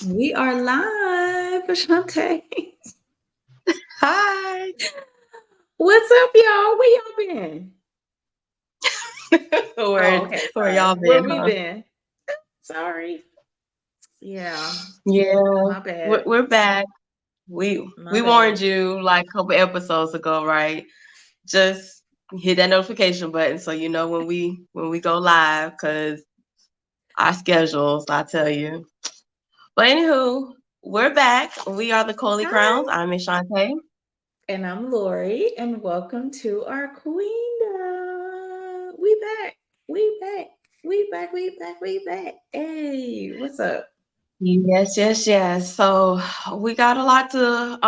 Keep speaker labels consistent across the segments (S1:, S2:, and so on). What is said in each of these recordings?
S1: We are live, Ashante.
S2: Hi.
S1: What's up, y'all? Where y'all been?
S2: where
S1: Oh, okay,
S2: where
S1: sorry.
S2: y'all
S1: Where
S2: been,
S1: we
S2: huh?
S1: been? Sorry. Yeah,
S2: Yeah,
S1: my
S2: we're,
S1: bad.
S2: we're back. We
S1: My
S2: we warned
S1: bad.
S2: you like a couple episodes ago, right? Just hit that notification button so you know when we go live, cause our schedules, I tell you. But anywho, we're back. We are the Coley Crowns.
S1: Hi.
S2: I'm Ashante.
S1: And I'm Lori, and welcome to our Queen. We back. We back. We back. We back. We back. Hey, what's up?
S2: Yes, yes, yes. So we got a lot to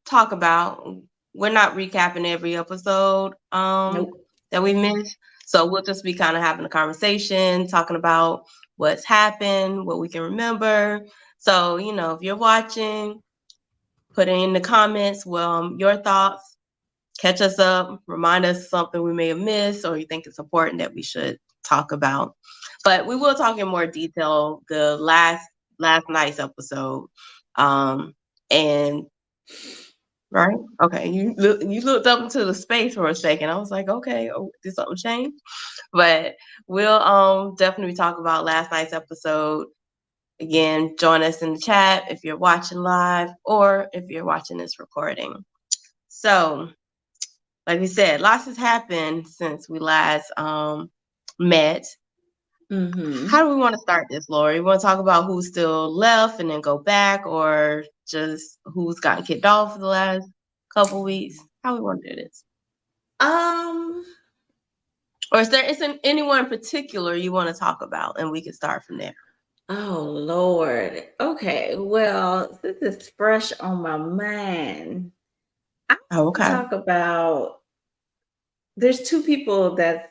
S2: talk about. We're not recapping every episode
S1: Nope.
S2: that we missed. So we'll just be kind of having a conversation, talking about what's happened, what we can remember. So, if you're watching, put it in the comments, well, your thoughts, catch us up, remind us something we may have missed or you think it's important that we should talk about. But we will talk in more detail the last night's episode. And right, okay, you looked up into the space for a second. I was like, okay, did something change? But we'll definitely talk about last night's episode. Again, join us in the chat if you're watching live or if you're watching this recording. So like we said, lots has happened since we last met.
S1: Mm-hmm.
S2: How do we want to start this, Lori? We want to talk about who's still left and then go back, or just who's gotten kicked off for the last couple weeks? How we want to do this?
S1: Um,
S2: Or is there anyone in particular you want to talk about, and we can start from there?
S1: Oh Lord. Okay. Well, this is fresh on my mind. I
S2: Oh,
S1: want to
S2: okay.
S1: talk about there's two people that's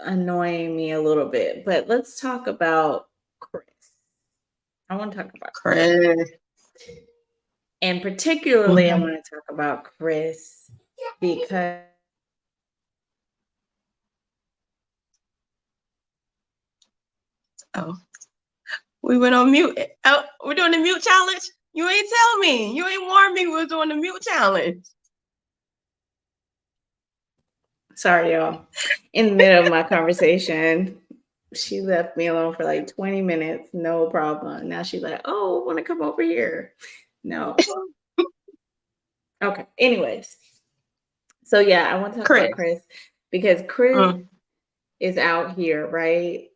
S1: annoying me a little bit, but let's talk about Chris. I want to talk about Chris.
S2: Chris.
S1: And particularly I
S2: Mhm.
S1: want to talk about Chris because
S2: Oh, we went on mute. Oh, we're doing the mute challenge. You ain't tell me. You ain't warn me. We're doing the mute challenge.
S1: sorry y'all. In the middle of my conversation, she left me alone for like 20 minutes, no problem. Now she's like, "Oh, want to come over here?" No. Okay. Anyways, so yeah, I want to talk about
S2: Chris.
S1: Chris because Chris
S2: Mm.
S1: is out here, right?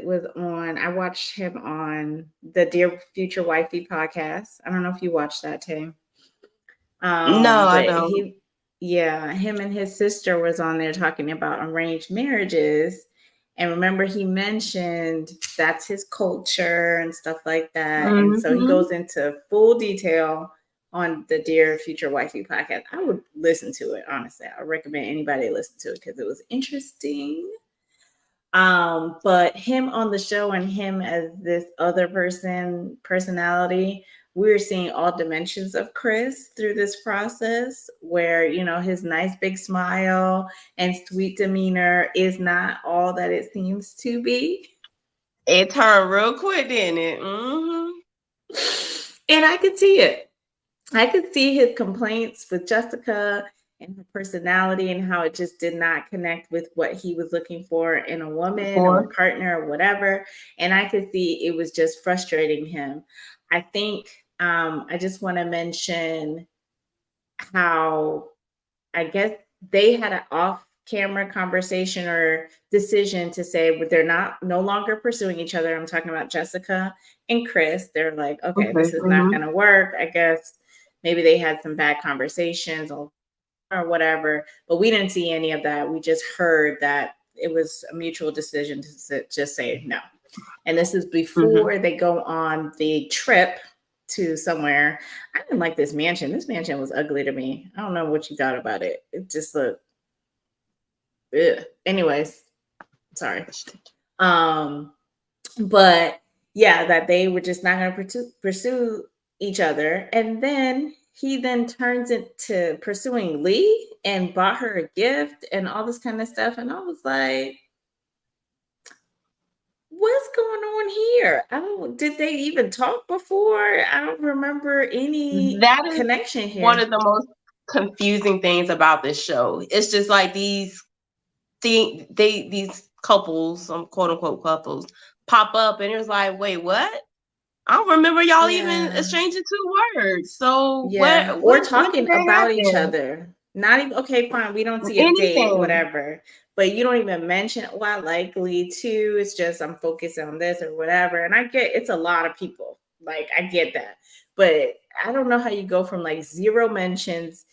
S1: Was on. I watched him on the Dear Future Wifey podcast. I don't know if you watched that, Tim.
S2: No, I
S1: But
S2: don't.
S1: yeah, him and his sister was on there talking about arranged marriages. And remember, he mentioned that's his culture and stuff like that. And so he
S2: Mhm.
S1: goes into full detail on the Dear Future Wifey podcast. I would listen to it, honestly. I recommend anybody listen to it because it was interesting. But him on the show and him as this other personality, we're seeing all dimensions of Chris through this process where, his nice big smile and sweet demeanor is not all that it seems to be.
S2: It turned real quick, didn't it? Mhm.
S1: And I could see it. I could see his complaints with Jessica and her personality and how it just did not connect with what he was looking for in a woman or
S2: Before.
S1: a partner or whatever. And I could see it was just frustrating him. I think I just want to mention how I guess they had an off camera conversation or decision to say they're not no longer pursuing each other. I'm talking about Jessica and Chris. They're like, okay,
S2: Okay.
S1: this is not
S2: Mhm.
S1: going to work. I guess maybe they had some bad conversations or whatever, but we didn't see any of that. We just heard that it was a mutual decision to just say no. And this is
S2: Mhm.
S1: before they go on the trip to somewhere. I didn't like this mansion. This mansion was ugly to me. I don't know what you thought about it. It just looked, ugh. Anyways, sorry. Um, but yeah, that they were just not going to pursue each other. And then he then turns into pursuing Lee and bought her a gift and all this kind of stuff. And I was like, what's going on weird. I don't. Did they even talk before? I don't remember any
S2: That is
S1: connection
S2: one
S1: here.
S2: of the most confusing things about this show. It's just like these couples, some quote unquote couples, pop up, and it's like, wait, what? I don't remember y'all even
S1: Yeah.
S2: exchanging 2 words. So
S1: Yeah,
S2: what
S1: or
S2: what when did
S1: talking
S2: that
S1: about each
S2: happen?
S1: other. Not even okay, fine. We don't see a date,
S2: Anything.
S1: whatever. But you don't even mention, well, I likely to. It's just I'm focused on this or whatever. And I get it's a lot of people. Like I get that. But I don't know how you go from like zero mentions.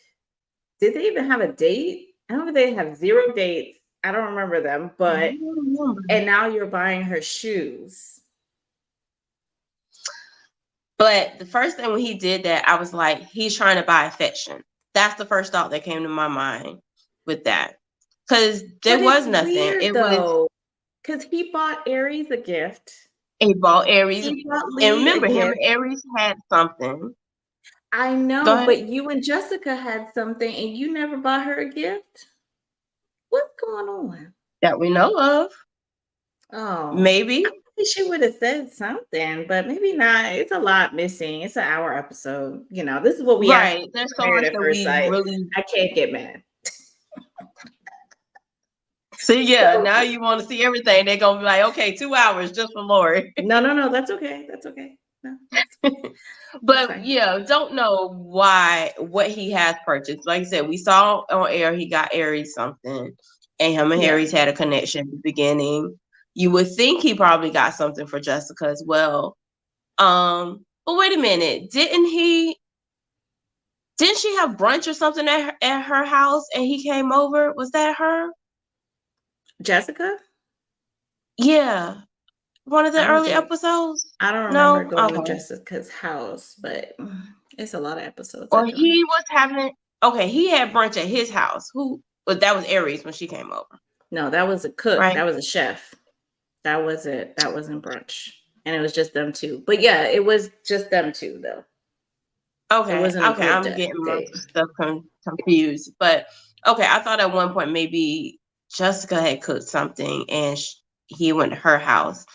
S1: Did they even have a date? I don't know if they have zero dates. I don't remember them,
S2: I
S1: but
S2: don't remember.
S1: and now you're buying her shoes.
S2: But the first thing when he did that, I was like, he's trying to buy affection. That's the first thought that came to my mind with that. Because there
S1: But it's
S2: was nothing.
S1: weird
S2: It was
S1: though, because he bought Aries a gift.
S2: a ball Aries.
S1: He bought
S2: And
S1: Lee a
S2: remember, him
S1: gift.
S2: and Aries had something.
S1: I
S2: Go
S1: know,
S2: ahead.
S1: but you and Jessica had something and you never bought her a gift? What's going on?
S2: That we know of.
S1: Oh, I
S2: Maybe.
S1: think she would have said something, but maybe not. It's a lot missing. It's an hour episode. You know, this is what we asked
S2: Right. There's
S1: for
S2: so
S1: Married
S2: much
S1: at
S2: that
S1: First
S2: we
S1: Sight.
S2: really
S1: I can't get mad.
S2: see. Yeah,
S1: So,
S2: now you want to see everything. They're gonna be like, okay, 2 hours just for Lori.
S1: no, that's okay. That's okay. No, that's
S2: But
S1: fine.
S2: yeah, don't know what he has purchased. Like I said, we saw on air he got Aries something, and him and
S1: Yeah.
S2: Harry's had a connection at the beginning. You would think he probably got something for Jessica as well. But wait a minute, didn't she have brunch or something at her house and he came over? Was that her?
S1: Jessica?
S2: Yeah, one of the
S1: I don't
S2: early
S1: think
S2: episodes.
S1: I don't remember
S2: No,
S1: going to
S2: okay.
S1: Jessica's house, but it's a lot of episodes I
S2: Or
S1: don't.
S2: he was having okay. He had brunch at his house. Who? But that was Aries when she came over,
S1: No, that was a cook.
S2: right?
S1: That was a chef. That was it. That wasn't brunch. And it was just them two. But yeah, it was just them two though. It
S2: Okay,
S1: wasn't a
S2: okay.
S1: group
S2: I'm getting my
S1: date.
S2: stuff confused, but okay. I thought at one point maybe Jessica had cooked something and he went to her house.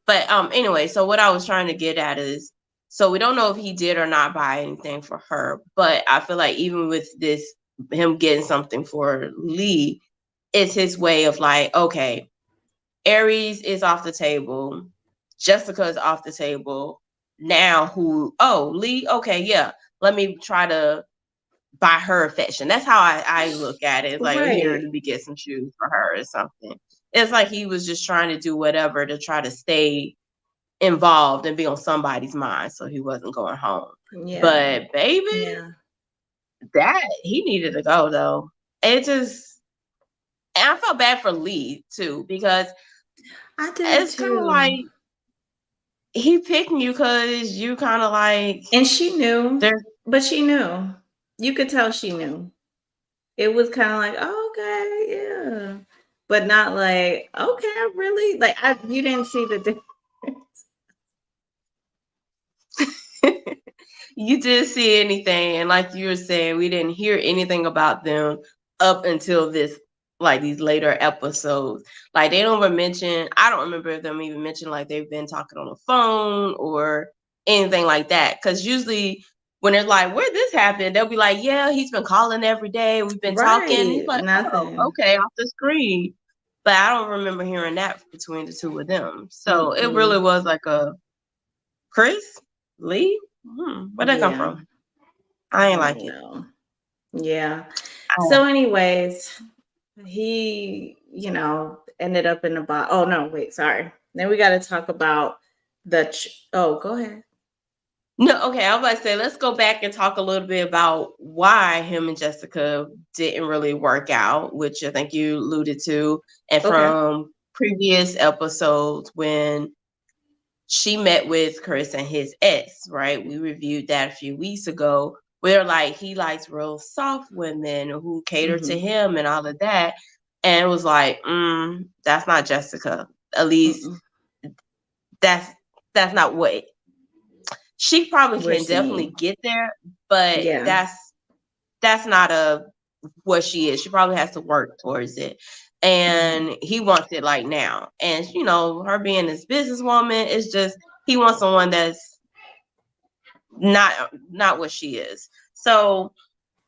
S2: But anyway, so what I was trying to get at is, so we don't know if he did or not buy anything for her, but I feel like even with this, him getting something for Lee, it's his way of like, okay, Aries is off the table, Jessica is off the table. Now who? Oh, Lee. Okay, yeah. Let me try to buy her affection. That's how I look at it. It's like, oh, here,
S1: Right.
S2: let me get some shoes for her or something. It's like he was just trying to do whatever to try to stay involved and be on somebody's mind, so he wasn't going home.
S1: Yeah.
S2: But baby,
S1: Yeah.
S2: that he needed to go though. It just, and I felt bad for Lee too because
S1: I did
S2: it's kind of
S1: too.
S2: like he picked you because you kind of like
S1: And she knew,
S2: there's
S1: but she knew. You could tell she knew. It was kind of like, oh, okay, yeah. But not like, okay, I really like I you didn't see the difference.
S2: you did see anything, and like you were saying, we didn't hear anything about them up until this, like these later episodes. Like they don't even mention. I don't remember them even mentioning like they've been talking on the phone or anything like that. Because usually when it's like, where this happened, they'll be like, yeah, he's been calling every day. We've been talking. And he's
S1: Right.
S2: like, oh,
S1: Nothing.
S2: okay, off the screen. But I don't remember hearing that between the two of them. So it really
S1: Mm-mm.
S2: was like a Chris Lee. Where'd that come
S1: Yeah.
S2: from? I
S1: I
S2: ain't like
S1: don't
S2: it.
S1: know. Yeah.
S2: Oh.
S1: So, anyways, he, ended up in the box. Oh no, wait, sorry. Then we got to talk about oh, go ahead.
S2: No, okay. I was about to say, let's go back and talk a little bit about why him and Jessica didn't really work out, which I think you alluded to, and
S1: Okay.
S2: from previous episodes when she met with Chris and his ex, right? We reviewed that a few weeks ago, where like he likes real soft women who cater to
S1: Mm-hmm.
S2: him and all of that. And it was like, that's not Jessica. At least
S1: Mm-mm.
S2: that's not what she probably
S1: We're
S2: can definitely
S1: seeing.
S2: get there, but
S1: Yeah.
S2: that's not a what she is. She probably has to work towards it. and he wants it like now. And you know, her being this businesswoman, it's just he wants someone that's not what she is. So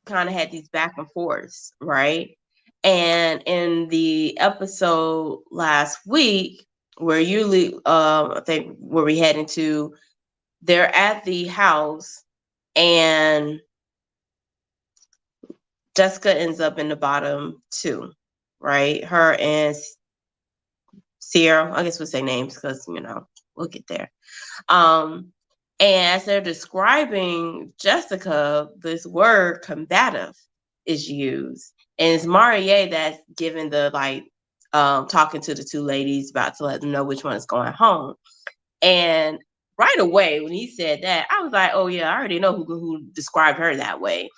S2: kind of had these back and forths, right? And in the episode last week, where I think where we heading to, they're at the house, and Jessica ends up in the bottom two, right? Her and Sierra, I guess we'll say names because you know we'll get there. Um, and as they're describing Jessica, this word combative is used. And it's Marie that's giving the talking to the two ladies about to let them know which one is going home. And right away when he said that, I was like, oh yeah, I already know who described her that way.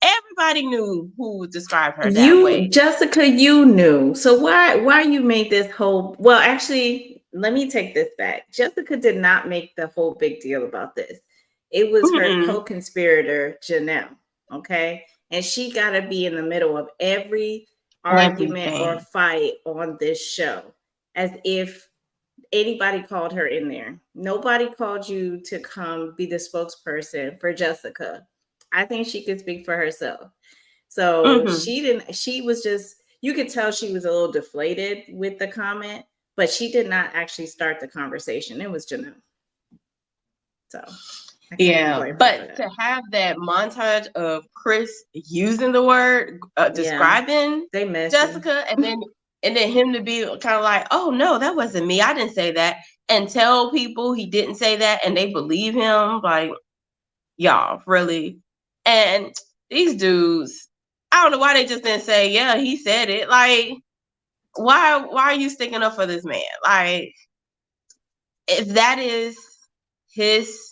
S2: Everybody knew who described her that way.
S1: Jessica, you knew. So why you made this whole, well, actually, let me take this back. Jessica did not make the whole big deal about this. It was her
S2: Mm-mm.
S1: co-conspirator, Janelle. Okay. And she gotta be in the middle of every argument or
S2: Everything.
S1: fight on this show. As if anybody called her in there. Nobody called you to come be the spokesperson for Jessica. I think she could speak for herself. So
S2: Mm-hmm.
S1: she was just, you could tell she was a little deflated with the comment, but she did not actually start the conversation. It was Janelle. So I can't even
S2: Yeah,
S1: blame her for
S2: but
S1: that.
S2: to have that montage of Chris using the word
S1: Yeah,
S2: describing
S1: they messy.
S2: Jessica, and then him to be kind of like, "Oh no, that wasn't me. I didn't say that," and tell people he didn't say that, and they believe him. Like, y'all, really? And these dudes, I don't know why they just didn't say, "Yeah, he said it." Like, why are you sticking up for this man? Like, if that is his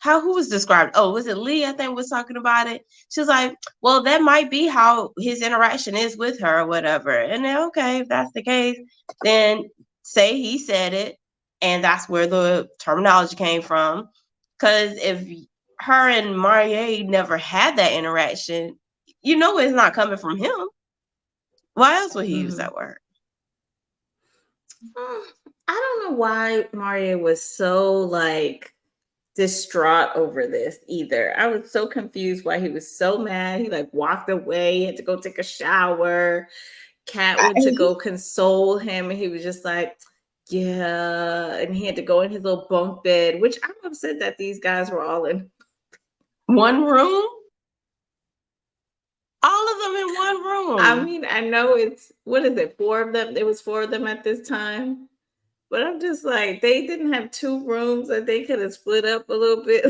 S2: who was described? Oh, was it Lee? I think was talking about it. She was like, well, that might be how his interaction is with her or whatever. And then, okay, if that's the case, then say he said it, and that's where the terminology came from. Because if her and Marie never had that interaction, you know it's not coming from him. Why else would he use
S1: Mm-hmm.
S2: that word?
S1: I don't know why Mario was so like distraught over this either. I was so confused why he was so mad. He like walked away, he had to go take a shower. Kat went to go console him, and he was just like, yeah. And he had to go in his little bunk bed, which I'm upset that these guys were all in.
S2: One room? All of them in one
S1: I
S2: room.
S1: mean, I know it's, what is it, four of them? There was four of them at this time. But I'm just like, they didn't have two rooms that they could have split up a little bit.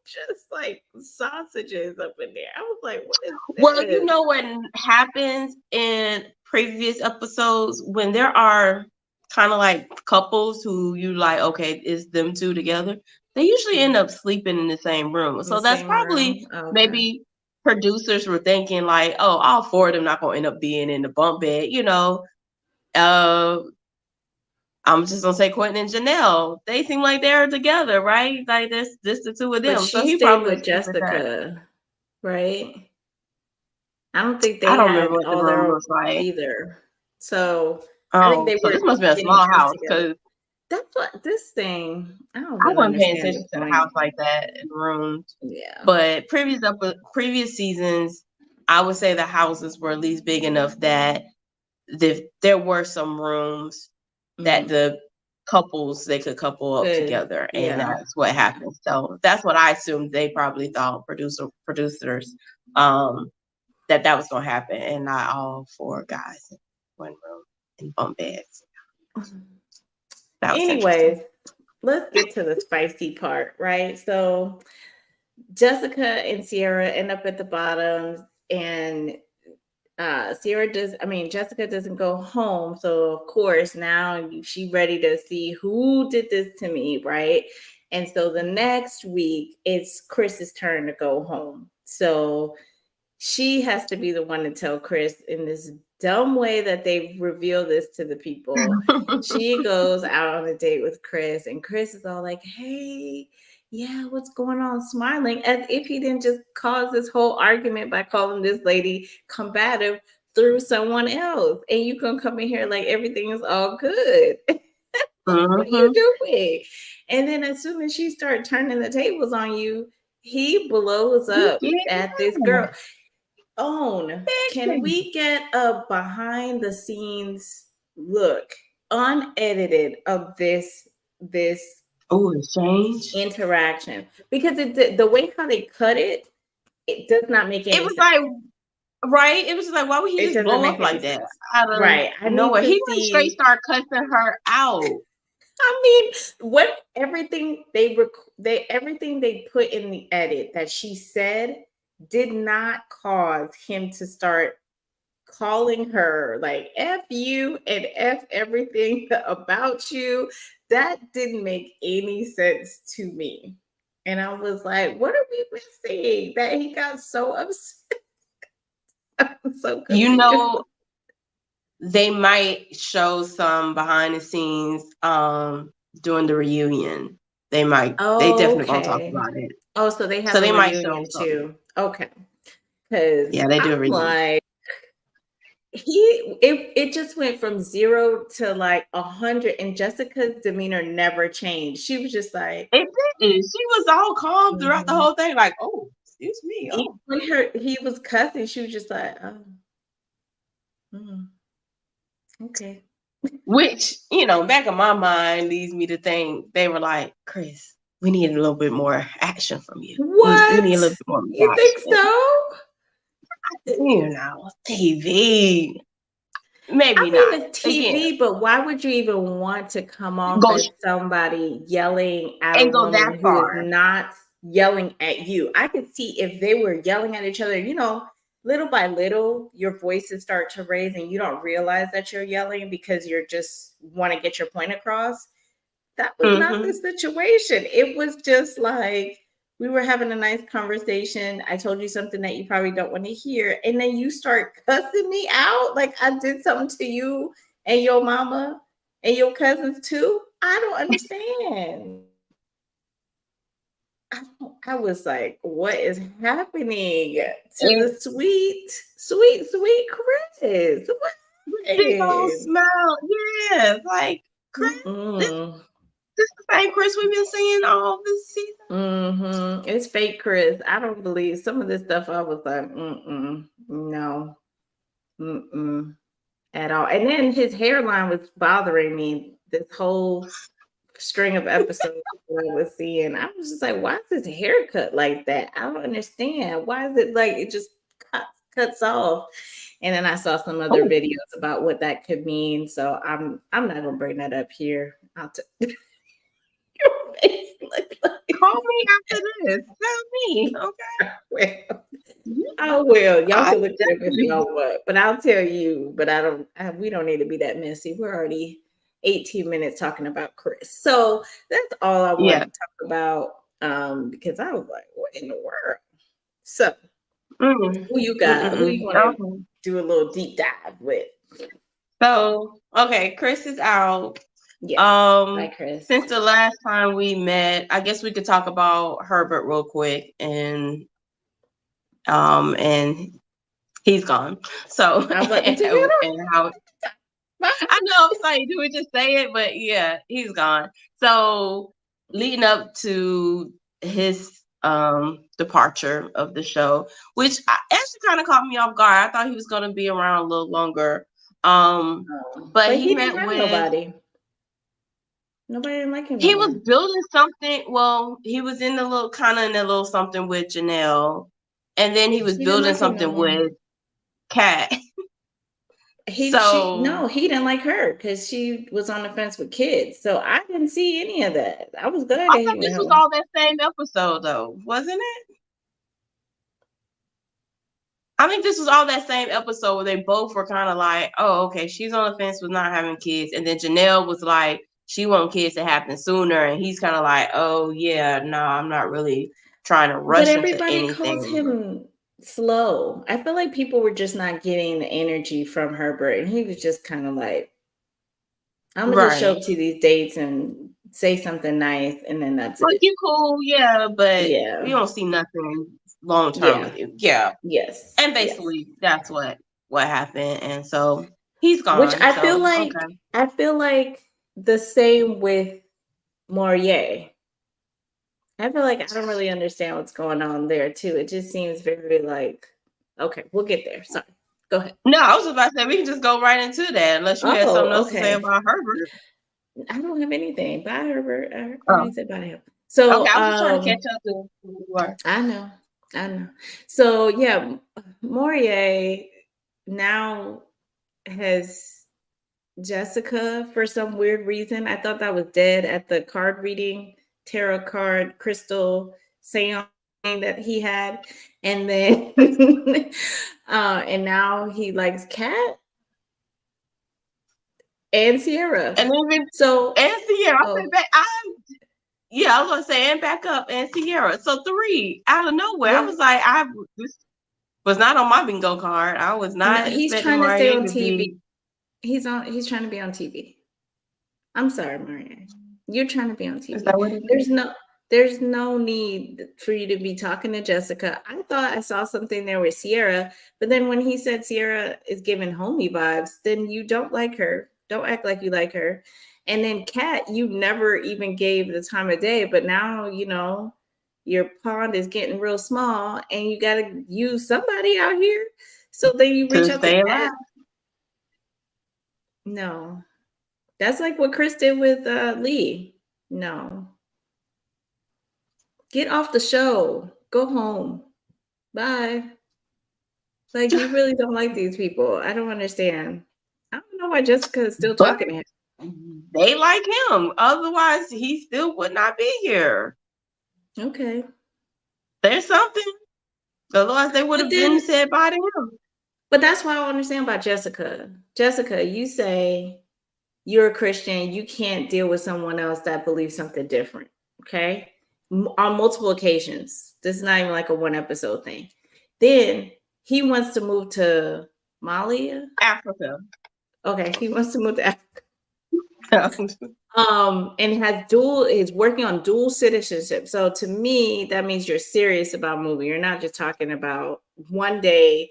S1: Just like sausages up in there. I was like, what is
S2: Well, you
S1: this?
S2: know what happens in previous episodes when there are kind of like couples who you like, okay, it's them two together. They usually end up sleeping in the same room.
S1: In the
S2: So that's
S1: same
S2: probably
S1: room. Okay.
S2: maybe producers were thinking like, oh, all four of them not gonna end up being in the bunk bed, you know. Uh, I'm just gonna say Quentin and Janelle. They seem like they're together, right? Like this the two of
S1: But
S2: them. So
S1: she
S2: he
S1: stayed
S2: probably
S1: with
S2: was thinking that.
S1: Jessica, right? I don't think
S2: I
S1: they
S2: don't remember
S1: had
S2: what the
S1: all
S2: room
S1: their own
S2: looks like.
S1: either. So I think
S2: Oh,
S1: they
S2: so
S1: were
S2: this must be a
S1: getting
S2: small
S1: dressed
S2: house
S1: together.
S2: because
S1: That's what this thing, I don't
S2: I
S1: even
S2: wasn't paying
S1: understand
S2: attention
S1: the
S2: to the
S1: point.
S2: house like that in rooms.
S1: Yeah.
S2: But previous seasons, I would say the houses were at least big enough that there were some rooms that
S1: Mm.
S2: the couples they could couple up
S1: Good.
S2: together, and
S1: Yeah.
S2: that's what
S1: Yeah.
S2: happened. So that's what I assumed. They probably thought producers um, that was going to happen, and not all four guys in one room in bunk beds. That was
S1: Anyways,
S2: interesting.
S1: let's get to the spicy part, right? So Jessica and Sierra end up at the bottom, and Jessica doesn't go home. So of course now she ready to see who did this to me, right? And so the next week it's Chris's turn to go home. So she has to be the one to tell Chris in this dumb way that they reveal this to the people. She goes out on a date with Chris, and Chris is all like, hey, yeah, what's going on? Smiling as if he didn't just cause this whole argument by calling this lady combative through someone else, and you gonna come in here like everything is all good. What are you
S2: Mm-hmm.
S1: doing? And then as soon as she started turning the tables on you, he blows
S2: You
S1: up
S2: get
S1: at this
S2: mad.
S1: girl. Own, can
S2: Listen.
S1: we get a behind the scenes look, unedited, of this
S2: Oh, it's changed.
S1: interaction? Because the way how they cut it, it does not make
S2: It
S1: any
S2: was
S1: sense.
S2: like, right? It was just like, why would he
S1: It
S2: just
S1: doesn't
S2: blow
S1: make
S2: up
S1: any
S2: like that
S1: sense.
S2: out of
S1: Right. I need
S2: nowhere?
S1: to
S2: He went straight
S1: see.
S2: start cussing her out.
S1: I mean, what everything everything they put in the edit that she said did not cause him to start calling her like F you and F everything about you. That didn't make any sense to me. And I was like, what are we missing? That he got so upset. I'm so
S2: You
S1: confused.
S2: know, they might show some behind the scenes during the reunion. They definitely gonna talk
S1: Okay.
S2: about it.
S1: Oh, so they
S2: So
S1: have a
S2: they might show
S1: reunion
S2: some.
S1: too. Okay. Because
S2: Yeah, they do a
S1: I'm
S2: reunion.
S1: like, it just went from 0 to like 100, and Jessica's demeanor never changed. She was just like,
S2: It didn't. She was all calm throughout the
S1: mhm.
S2: whole thing, like, oh, excuse me.
S1: Even
S2: Oh.
S1: when he was cussing, she was just like, oh, mm, okay.
S2: Which, back in my mind leads me to think they were like, Chris, we need a little bit more action from you. We need a little
S1: What?
S2: bit more
S1: You think
S2: reaction.
S1: so?
S2: TV.
S1: I
S2: Maybe not.
S1: mean, it's
S2: Again,
S1: TV, but why would you even want to come off
S2: go
S1: as somebody yelling at a
S2: and go that
S1: woman who is
S2: far.
S1: not yelling at you? I could see if they were yelling at each other, little by little, your voices start to raise and you don't realize that you're yelling because you're just want to get your point across. That was not the
S2: Mm-hmm.
S1: situation. It was just like we were having a nice conversation. I told you something that you probably don't want to hear. And then you start cussing me out like I did something to you and your mama and your cousins too. I don't understand. I was like, what is happening to
S2: And
S1: the sweet, sweet, sweet Chris? What
S2: big old
S1: happened?
S2: smile. Yeah, like, Chris, this,
S1: Mm-mm.
S2: this the same Chris we've been seeing all this season.
S1: It's fake Chris. I don't believe some of this stuff. I was like, no, mm at all. And then his hairline was bothering me this whole string of episodes that I was seeing. I was just like, why is his haircut like that? I don't understand. Why is it like it just cuts off? And then I saw some other
S2: Oh,
S1: videos about what that could mean. So I'm not gonna bring that up here. Your face look like
S2: call me after this. Tell me, okay?
S1: well. I will. Y'all
S2: I
S1: can look at it if
S2: definitely.
S1: y'all want, but I'll tell you. But I don't. We don't need to be that messy. We're already 18 minutes talking about Chris, so that's all I wanted
S2: Yeah.
S1: to talk about. Because I was like, what in the world? So,
S2: Mm,
S1: who you got? Who you
S2: mm-mm-mm.
S1: want to
S2: Okay.
S1: do a little deep dive with?
S2: So, okay, Chris is out.
S1: Yes. Bye,
S2: Um,
S1: Chris.
S2: since the last time we met, I guess we could talk about Herbert real quick, and he's gone. So,
S1: I was like, do you
S2: and how
S1: know?
S2: I know I'm sorry, do we just say it? But yeah, he's gone. So leading up to his departure of the show, which actually kind of caught me off guard. I thought he was gonna be around a little longer. But
S1: But
S2: he
S1: he didn't
S2: met
S1: have
S2: with
S1: nobody. Nobody didn't like him no
S2: he was
S1: more.
S2: building something. Well, he was in the little kind of in a little something with Janelle, and then he was
S1: She didn't
S2: building
S1: like him no
S2: something
S1: more.
S2: with Kat. So
S1: He didn't like her because she was on the fence with kids. So I didn't see any of that. I was glad
S2: I
S1: that he
S2: thought
S1: went
S2: this was
S1: home.
S2: all that same episode, though, wasn't it? I think this was all that same episode where they both were kind of like, oh, okay, she's on the fence with not having kids. And then Janelle was like, she wants kids to happen sooner. And he's kind of like, oh, yeah, no, I'm not really trying to
S1: But
S2: rush into
S1: everybody calls
S2: anything.
S1: him slow. I feel like people were just not getting the energy from Herbert. And he was just kind of like, I'm gonna just show up
S2: Right.
S1: to these dates and say something nice, and then that's
S2: Like,
S1: it.
S2: you cool, yeah, but we
S1: Yeah.
S2: don't see nothing long term
S1: Yeah.
S2: with you. Yeah.
S1: Yes.
S2: And
S1: Yes.
S2: basically, that's what. what happened, and so he's
S1: Which
S2: gone. So okay.
S1: I feel like the same with Morier. I feel like I don't really understand what's going on there too. It just seems very like, okay, we'll get there. Sorry. Go ahead.
S2: No, I was about to say we can just go right into that unless you had something
S1: Oh,
S2: else to say
S1: okay.
S2: about Herbert.
S1: I don't have anything. Bye, Herbert. I
S2: Oh,
S1: already said bye to him.
S2: okay.
S1: So,
S2: I was just trying to catch up to who you were.
S1: I know. I know. So, yeah, Morier now has Jessica for some weird reason. I thought that was dead at the card reading, tarot card, crystal seance that he had. And then, and now he likes Cat and Sierra.
S2: And even
S1: So,
S2: and Sierra, I
S1: oh,
S2: said back. I was gonna say and back up and Sierra. So 3 out of nowhere. I
S1: yeah.
S2: was like, this was not on my bingo card. I was
S1: No,
S2: not
S1: he's
S2: expecting
S1: trying to stay
S2: Maria
S1: on
S2: to
S1: TV.
S2: be.
S1: He's trying to be on TV. I'm sorry, Maria. You're trying to be on
S2: Is
S1: TV.
S2: that what it is?
S1: There's no need for you to be talking to Jessica. I thought I saw something there with Sierra, but then when he said Sierra is giving homie vibes, then you don't like her. Don't act like you like her. And then Kat, you never even gave the time of day, but now your pond is getting real small and you gotta use somebody out here. So then you reach
S2: To
S1: out to
S2: stay alive.
S1: Kat. No. That's like what Chris did with Lee. No. Get off the show. Go home. Bye. Like you really don't like these people. I don't understand. I don't know why Jessica is still
S2: But
S1: talking to him.
S2: they like him. Otherwise, he still would not be here.
S1: Okay.
S2: There's something. Otherwise, they would
S1: But
S2: have been
S1: then
S2: said bye to him.
S1: but that's what I don't understand about Jessica. Jessica, you say you're a Christian, you can't deal with someone else that believes something different. Okay. On multiple occasions. This is not even like a one episode thing. Then he wants to move to Mali.
S2: Africa.
S1: Okay, he wants to move to Africa.
S2: That's
S1: And has dual is working on dual citizenship. So to me, that means you're serious about moving. You're not just talking about one day,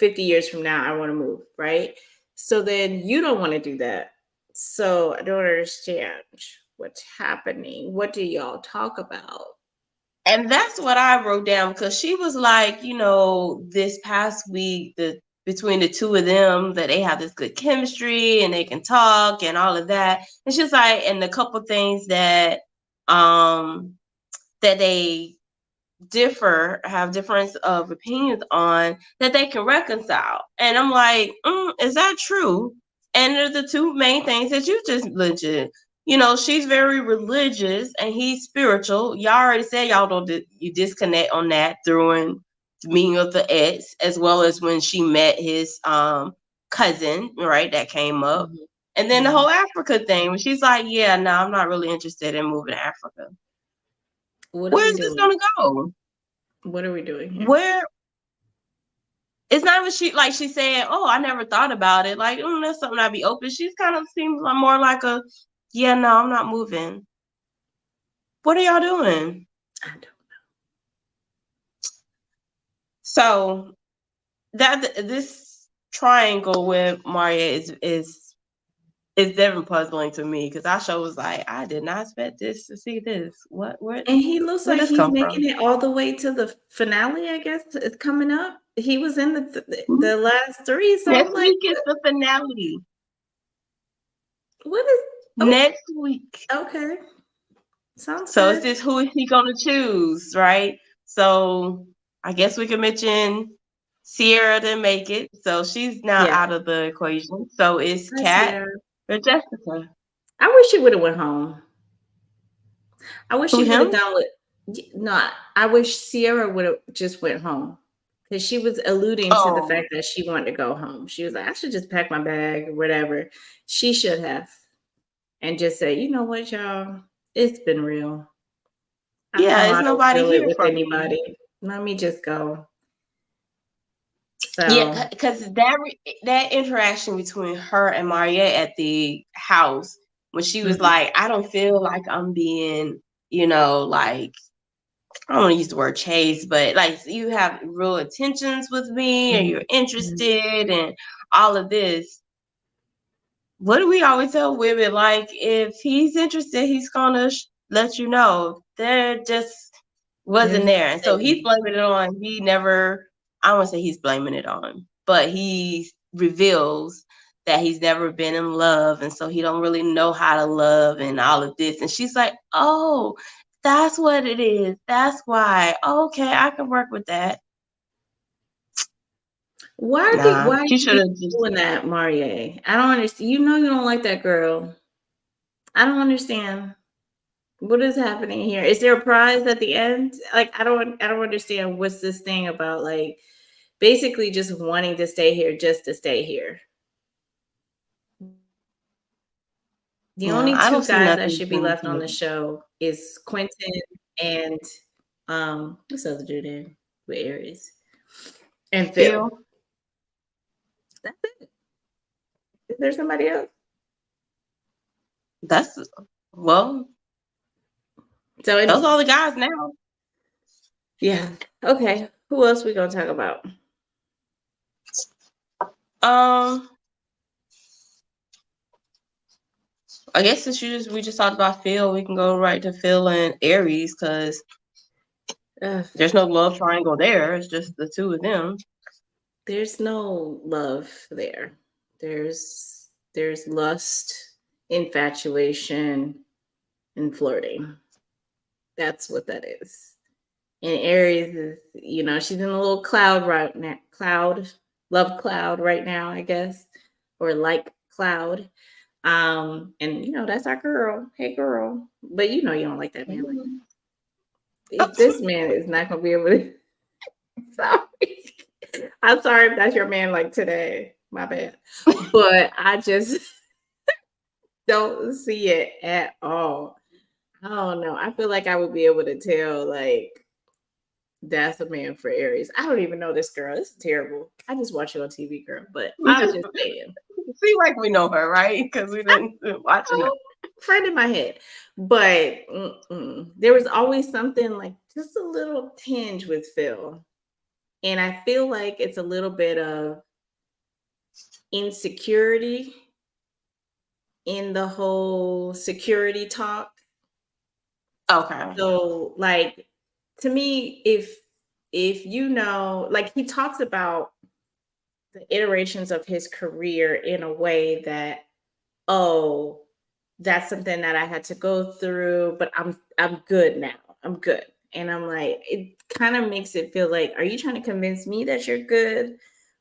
S1: 50 years from now, I want to move, right? So then you don't want to do that. So I don't understand what's happening. What do y'all talk about?
S2: And that's what I wrote down because she was like, this past week, between the two of them, that they have this good chemistry and they can talk and all of that. And she's like, and the couple things that that they have difference of opinions on that they can reconcile. And I'm like, is that true? And they're the two main things that you just mentioned. She's very religious and he's spiritual. Y'all already said y'all don't you disconnect on that through the meeting of the ex, as well as when she met his cousin, right? That came up.
S1: Mhm.
S2: And then the whole Africa thing, when she's like, yeah, no, I'm not really interested in moving to Africa.
S1: What are
S2: Where
S1: we
S2: is this
S1: doing?
S2: gonna go?
S1: What are we doing here?
S2: Where it's not what she's saying, oh, I never thought about it. Like, that's something I'd be open. She's kind of seems like more like a, yeah, no, I'm not moving. What are y'all doing?
S1: I don't know.
S2: So this triangle with Maria is definitely puzzling to me because I show was like, I did not expect this to see this.
S1: And he looks
S2: Where
S1: like
S2: this
S1: he's
S2: come
S1: making
S2: from?
S1: it all the way to the finale, I guess. It's coming up. He was in the last three, so I'm
S2: Next
S1: like,
S2: week is the finale.
S1: what is oh
S2: Next week.
S1: okay. Sounds
S2: So it's
S1: good.
S2: just who is he gonna choose, right? So I guess we can mention Sierra to make it. So she's now
S1: Yeah.
S2: out of the equation. So it's
S1: Hi,
S2: Kat
S1: Sierra.
S2: or Jessica.
S1: I wish she would have went home. I wish
S2: Who
S1: she would have
S2: him?
S1: done what no, I wish Sierra would have just went home. Because she was alluding to the
S2: Oh,
S1: fact that she wanted to go home. She was like, I should just pack my bag or whatever. She should have. And just say, you know what, y'all? It's been real. I don't
S2: yeah,
S1: know
S2: it's
S1: how to
S2: nobody
S1: feel it
S2: here
S1: with
S2: from me.
S1: anybody. Let me just go.
S2: Yeah,
S1: So,
S2: because that interaction between her and Maria at the house when she was
S1: mhm.
S2: like, I don't feel like I'm being, like I don't want to use the word chase, but like you have real intentions with me and you're interested and all of this. What do we always tell women? Like, if he's interested, he's gonna let you know. There just wasn't
S1: There's
S2: there. And so he's
S1: nothing.
S2: blaming it on, he never, I don't want to say he's blaming it on, but he reveals that he's never been in love. And so he don't really know how to love and all of this. And she's like, oh, that's what it is. That's why. Okay, I can work with that. Nah,
S1: Why are
S2: she
S1: you
S2: should
S1: be
S2: have just,
S1: doing that, Marie? I don't understand. You know you don't like that girl. I don't understand. What is happening here? Is there a prize at the end? Like I don't understand what's this thing about like basically just wanting to stay here just to stay here. The
S2: no,
S1: only
S2: I
S1: two
S2: don't see
S1: guys that
S2: nothing
S1: should be
S2: between
S1: left
S2: the two
S1: on
S2: of
S1: the
S2: them.
S1: show is Quentin and what's the other dude name with Aries and Phil.
S2: Phil,
S1: That's it. Is there somebody else?
S2: that's, well,
S1: So
S2: those are
S1: anyways,
S2: all the guys now.
S1: yeah. Okay. Who else we gonna talk about?
S2: Um, I guess since we just talked about Phil, we can go right to Phil and Aries because
S1: Ugh,
S2: there's no love triangle there. It's just the two of them.
S1: there's no love there. There's lust, infatuation, and flirting. That's what that is. And Aries is, she's in a little cloud right now. Love cloud right now, I guess, or like cloud. And that's our girl. Hey, girl. But you don't like that man like that. If this man is not gonna be able to, sorry. I'm sorry if that's your man like today. My bad. But I just don't see it at all. I don't know. I feel like I would be able to tell, like, that's a man for Aries. I don't even know this girl. This is terrible. I just watch you on TV, girl. But
S2: We
S1: I'm
S2: just
S1: just saying.
S2: seem like we know her, right? Because we've been watching her.
S1: Oh, friend in my head. But there was always something like just a little tinge with Phil. And I feel like it's a little bit of insecurity in the whole security talk.
S2: Okay.
S1: So, like, to me, if like he talks about the iterations of his career in a way that, oh, that's something that I had to go through, but I'm good now. I'm good. And I'm like, it kind of makes it feel like, are you trying to convince me that you're good?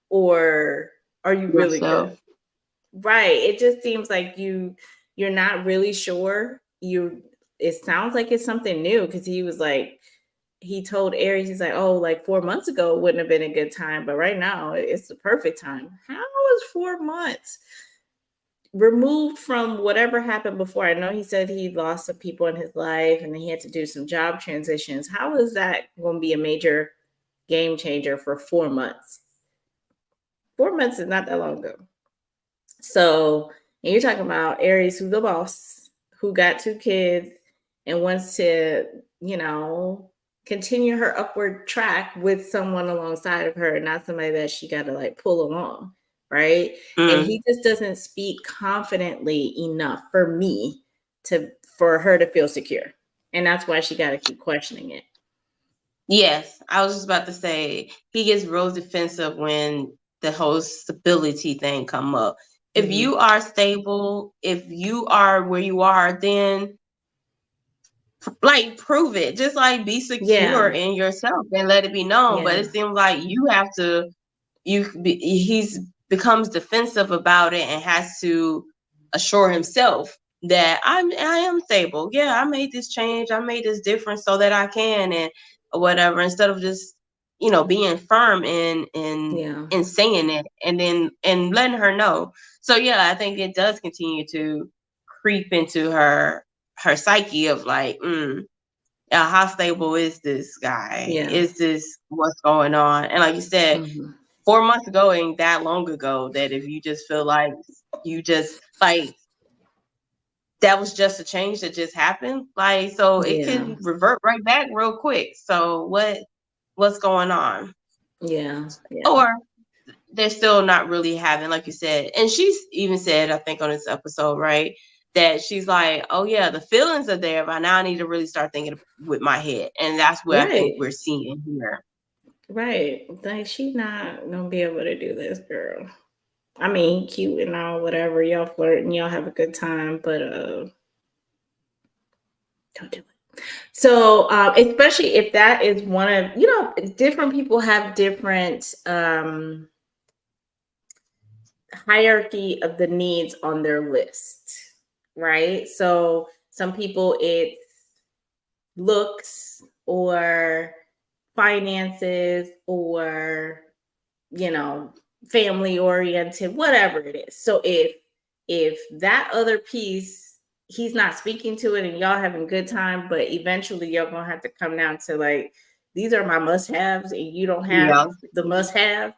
S1: Or are you really good?
S2: Yourself.
S1: Right. It just seems like you're not really sure. It sounds like it's something new because he was like, he told Aries, he's like, oh, like 4 months ago wouldn't have been a good time, but right now it's the perfect time. How is 4 months removed from whatever happened before? I know he said he lost some people in his life and he had to do some job transitions. How is that going to be a major game changer for 4 months? 4 months is not that long ago. So, and you're talking about Aries, who's the boss, who got 2 kids and wants to, continue her upward track with someone alongside of her, not somebody that she got to like pull along, right? And
S2: Mm.
S1: he just doesn't speak confidently enough for me for her to feel secure. And that's why she got to keep questioning it.
S2: Yes, I was just about to say he gets real defensive when the whole stability thing come up. If
S1: Mm-hmm.
S2: you are stable, if you are where you are, then like prove it. Just like be secure
S1: Yeah.
S2: in yourself and let it be known. But
S1: Yeah.
S2: it seems like you have to. He's becomes defensive about it and has to assure himself that I am stable. Yeah, I made this change. I made this difference so that I can and whatever. Instead of just being firm
S1: Yeah.
S2: in saying it and letting her know. So yeah, I think it does continue to creep into her psyche of like, how stable is this guy?
S1: Yeah.
S2: Is this what's going on? And like you said,
S1: Mm-hmm.
S2: 4 months ago ain't that long ago that if you just feel like you just like that was just a change that just happened. Like, so it
S1: Yeah.
S2: can revert right back real quick. So what's going on?
S1: Yeah. Yeah.
S2: Or they're still not really having, like you said, and she's even said, I think on this episode, right, that she's like, oh yeah, the feelings are there, but now I need to really start thinking with my head. And that's where I think
S1: Right.
S2: we're seeing here.
S1: Right. Like she's not gonna be able to do this, girl. I mean, cute and all, whatever. Y'all flirt and y'all have a good time, but don't do it. So, especially if that is one of, different people have different hierarchy of the needs on their list, right? So, some people it's looks or finances or family oriented, whatever it is. So if that other piece he's not speaking to it and y'all having a good time, but eventually you're gonna have to come down to like these are my must-haves and you don't have
S2: Yeah.
S1: the must-have,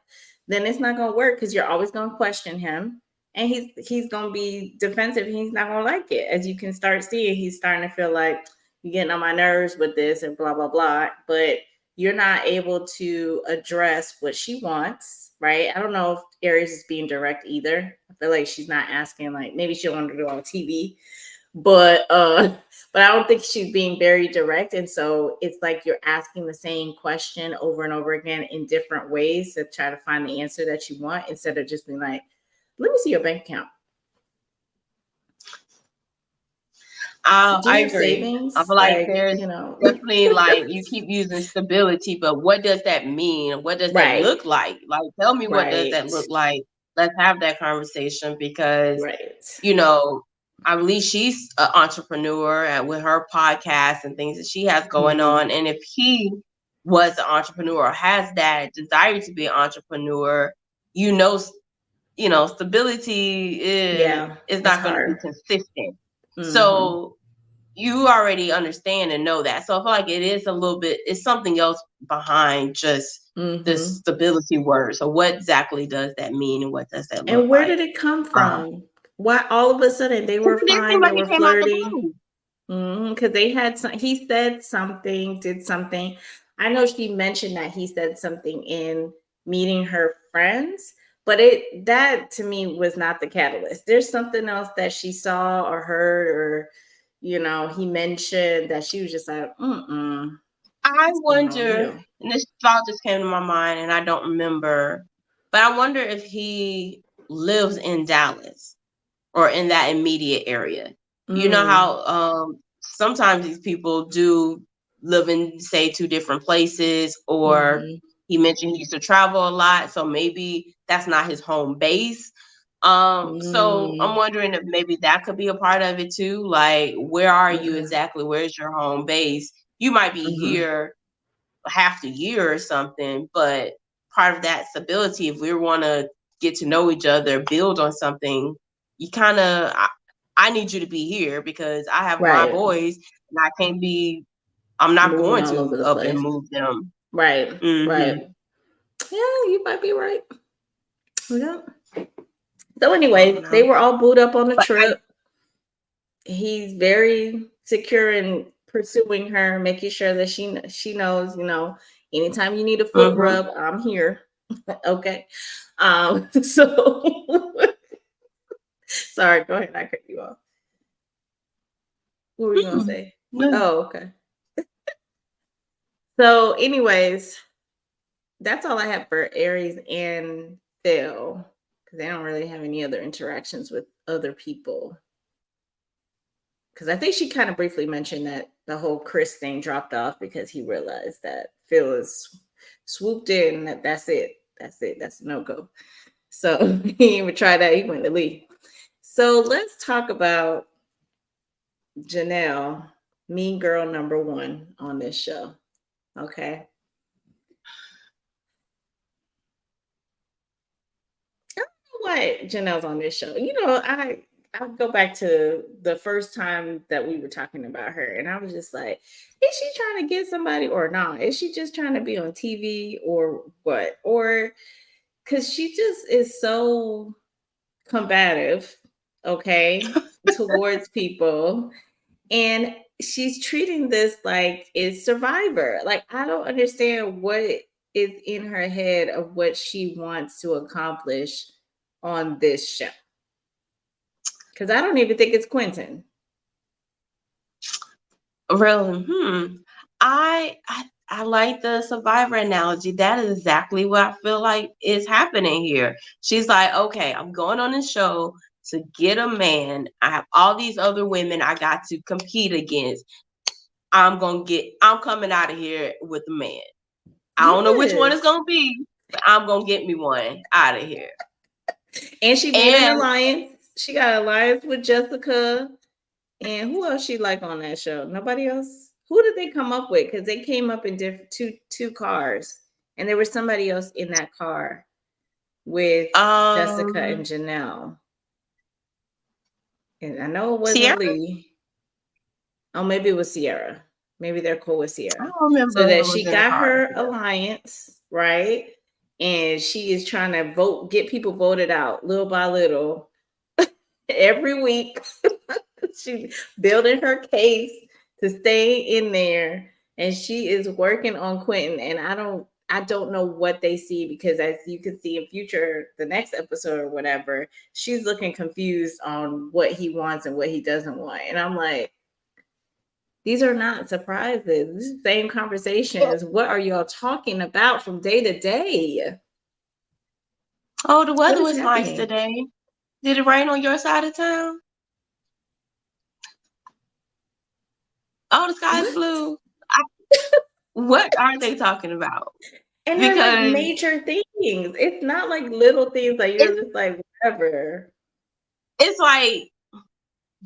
S1: then it's not gonna work because you're always gonna question him and he's gonna be defensive. He's not gonna like it. As you can start seeing, he's starting to feel like you're getting on my nerves with this and blah blah blah. But you're not able to address what she wants, right? I don't know if Aries is being direct either. I feel like she's not asking, like maybe she'll want to do it on TV, but but I don't think she's being very direct. And so it's like you're asking the same question over and over again in different ways to try to find the answer that you want instead of just being like, let me see your bank account. Do
S2: I
S1: you have
S2: agree. I
S1: savings?
S2: feel like
S1: Like,
S2: there's definitely, like, you keep using stability, but what does that mean? What does that
S1: right,
S2: look like? Like, tell me, what does
S1: right,
S2: that look like? Let's have that conversation because,
S1: right.
S2: you know, I believe she's an entrepreneur and with her podcast and things that she has going
S1: Mm-hmm.
S2: on. And if he was an entrepreneur or has that desire to be an entrepreneur, you know, stability
S1: Yeah,
S2: is
S1: it's
S2: not going to be
S1: hard.
S2: consistent.
S1: Mm-hmm.
S2: So you already understand and know that. So I feel like it is a little bit, it's something else behind just the
S1: Mm-hmm.
S2: stability word. So what exactly does that mean and what does that look
S1: And where
S2: like?
S1: did it come
S2: Um,
S1: from? Why all of a sudden they were
S2: it didn't seem
S1: fine, they
S2: like
S1: were
S2: it came out the
S1: flirting?
S2: blue.
S1: Because they had some, he said something, did something. I know she mentioned that he said something in meeting her friends, but that to me was not the catalyst. There's something else that she saw or heard, or he mentioned that she was just like,
S2: I
S1: what's going on
S2: wonder,
S1: here?
S2: and this thought just came to my mind and I don't remember, but I wonder if he lives in Dallas or in that immediate area. You know
S1: Mm,
S2: how sometimes these people do live in, say, two different places, or
S1: mm-hmm,
S2: he mentioned he used to travel a lot, so maybe that's not his home base. So I'm
S1: mm,
S2: wondering if maybe that could be a part of it too. Like, where are you
S1: okay,
S2: exactly? Where's your home base? You might be
S1: mm-hmm,
S2: here half the year or something, but part of that stability, if we want to get to know each other, build on something, you kind of, I need you to be here because I have my
S1: right,
S2: boys and I can't be, I'm not
S1: moving
S2: going
S1: all
S2: to
S1: over the
S2: up and
S1: place.
S2: move them.
S1: Right,
S2: Hmm.
S1: right. Yeah, you might be right. Yeah. So,
S2: I don't
S1: anyway, they
S2: know.
S1: were all booed up on the
S2: But
S1: trip. He's very secure in pursuing her, making sure that she knows, anytime you need a foot
S2: hmm
S1: rub, I'm here. Okay. So sorry, go ahead. I cut you off. What were you gonna say? Oh, okay. So, anyways, that's all I have for Aries and Phil because they don't really have any other interactions with other people. Because I think she kind of briefly mentioned that the whole Chris thing dropped off because he realized that Phil is swooped in. That's it. That's it. That's a no go. So he didn't even try that. He went to leave. So let's talk about Janelle, mean girl number one on this show. Okay. Why Janelle's on this show? I go back to the first time that we were talking about her, and I was just like, is she trying to get somebody or not? Is she just trying to be on TV or what? Or because she just is so combative, okay? towards people, and she's treating this like it's Survivor. Like, I don't understand what is in her head of what she wants to accomplish on this show. Because I don't even think it's Quentin.
S2: Really? I like the Survivor analogy. That is exactly what I feel like is happening here. She's like, okay, I'm going on this show to get a man. I have all these other women I got to compete against. I'm coming out of here with a man. I don't know which one it's gonna be, but I'm gonna get me one out of here.
S1: And she made an alliance. She got an alliance with Jessica. And who else she like on that show? Nobody else? Who did they come up with? Because they came up in different two cars. And there was somebody else in that car with Jessica and Janelle. And I know it wasn't Lee. Oh, maybe it was Sierra. Maybe they're cool with Sierra.
S2: I don't remember.
S1: So that she got her alliance, right? And she is trying to get people voted out little by little every week. She's building her case to stay in there, and she is working on Quentin. And I don't know what they see, because as you can see in the next episode or whatever, she's looking confused on what he wants and what he doesn't want. And I'm like, these are not surprises. This is the same conversations. What are y'all talking about from day to day?
S2: Oh, the weather was nice today. Did it rain on your side of town? Oh, the sky is blue. What are they talking about?
S1: And they're like major things. It's not like little things that you're just like, whatever.
S2: It's like